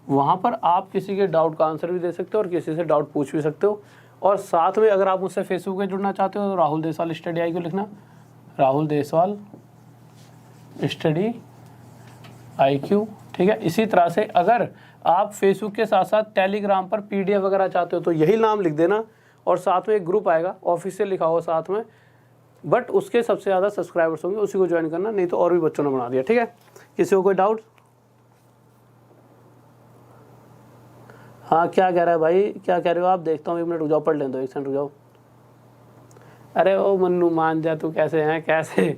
Speaker 1: वहाँ पर आप किसी के डाउट का आंसर भी दे सकते हो और किसी से डाउट पूछ भी सकते हो। और साथ में अगर आप मुझसे फेसबुक पे जुड़ना चाहते हो तो राहुल देसवाल स्टडी आई को लिखना, राहुल देसवाल स्टडी IQ, ठीक है। इसी तरह से अगर आप फेसबुक के साथ साथ टेलीग्राम पर PDF वगैरह चाहते हो तो यही नाम लिख देना, और साथ में एक ग्रुप आएगा ऑफिशियल लिखा हुआ साथ में, बट उसके सबसे ज़्यादा सब्सक्राइबर्स होंगे, उसी को ज्वाइन करना, नहीं तो और भी बच्चों ने बना दिया, ठीक है। किसी को कोई डाउट? हाँ क्या कह रहा है भाई, क्या कह रहे हो आप, देखता हूँ, 1 मिनट रुक जाओ, पढ़ लें दो, 1 सेकंड रुक जाओ। अरे ओ मन्नू मान जा, तू कैसे हैं, कैसे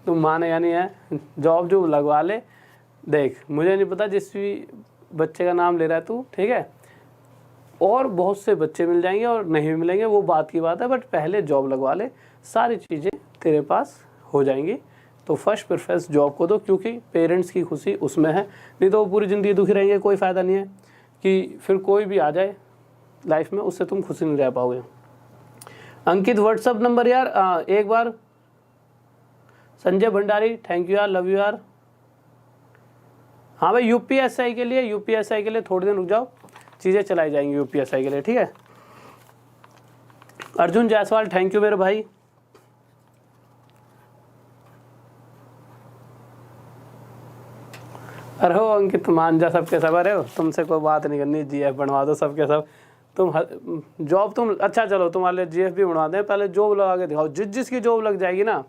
Speaker 1: तुम माने या नहीं है, जॉब जो लगवा ले। देख मुझे नहीं पता जिस भी बच्चे का नाम ले रहा है तू, ठीक है, और बहुत से बच्चे मिल जाएंगे और नहीं भी मिलेंगे, वो बात की बात है, बट पहले जॉब लगवा ले, सारी चीज़ें तेरे पास हो जाएंगी। तो फर्स्ट प्रेफरेंस जॉब को दो, क्योंकि पेरेंट्स की खुशी उसमें है, नहीं तो वो पूरी ज़िंदगी दुखी रहेंगे, कोई फ़ायदा नहीं है कि फिर कोई भी आ जाए लाइफ में, उससे तुम खुशी नहीं रह पाओगे। अंकित व्हाट्सअप नंबर यार एक बार। संजय भंडारी थैंक यू यार, लव यू यार। हाँ भाई यूपीएसआई के लिए थोड़ी दिन रुक जाओ, चीज़ें चलाई जाएंगी यूपीएसआई के लिए, ठीक है। अर्जुन जायसवाल थैंक यू मेरे भाई। अरे हो अंकित मान जा, सबके सब, अरे हो तुमसे कोई बात नहीं करनी, जीएफ बनवा दो सबके सब। तुम जॉब तुम अच्छा चलो तुम्हारे लिए जीएफ भी बनवा दें, पहले जॉब लगा के दिखाओ, जिसकी जॉब लग जाएगी ना,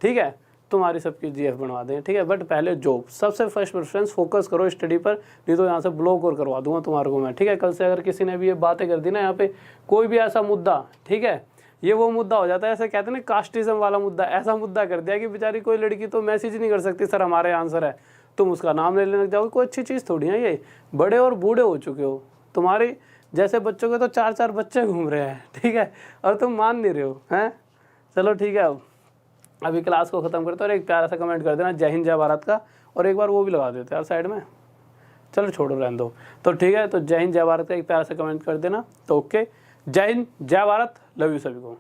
Speaker 1: ठीक है, तुम्हारी सबकी जीएफ बनवा दें, ठीक है, बट पहले जॉब सबसे फर्स्ट प्रेफरेंस, फोकस करो स्टडी पर, नहीं तो यहाँ से ब्लॉक और करवा दूंगा तुम्हारे को मैं, ठीक है। कल से अगर किसी ने भी ये बातें कर दी ना यहाँ पे, कोई भी ऐसा मुद्दा, ठीक है, ये वो मुद्दा हो जाता है, ऐसे कहते हैं ना कास्टिज्म वाला मुद्दा, ऐसा मुद्दा कर दिया कि बेचारी कोई लड़की तो मैसेज नहीं कर सकती सर हमारे आंसर है, तुम उसका नाम ले लेने लग जाओगे, कोई अच्छी चीज़ थोड़ी है ये। बड़े और बूढ़े हो चुके हो, तुम्हारे जैसे बच्चों के तो 4-4 बच्चे घूम रहे हैं, ठीक है, और तुम मान नहीं रहे हो, हैं। चलो ठीक है, अभी क्लास को ख़त्म करते और एक प्यारा सा कमेंट कर देना जय हिंद जय भारत का, और एक बार वो भी लगा देते यार साइड में, चलो छोड़ो रहने दो। तो ठीक है, तो जय हिंद जय भारत का एक प्यारा सा कमेंट कर देना। तो ओके, जय हिंद जय भारत, लव यू सभी को।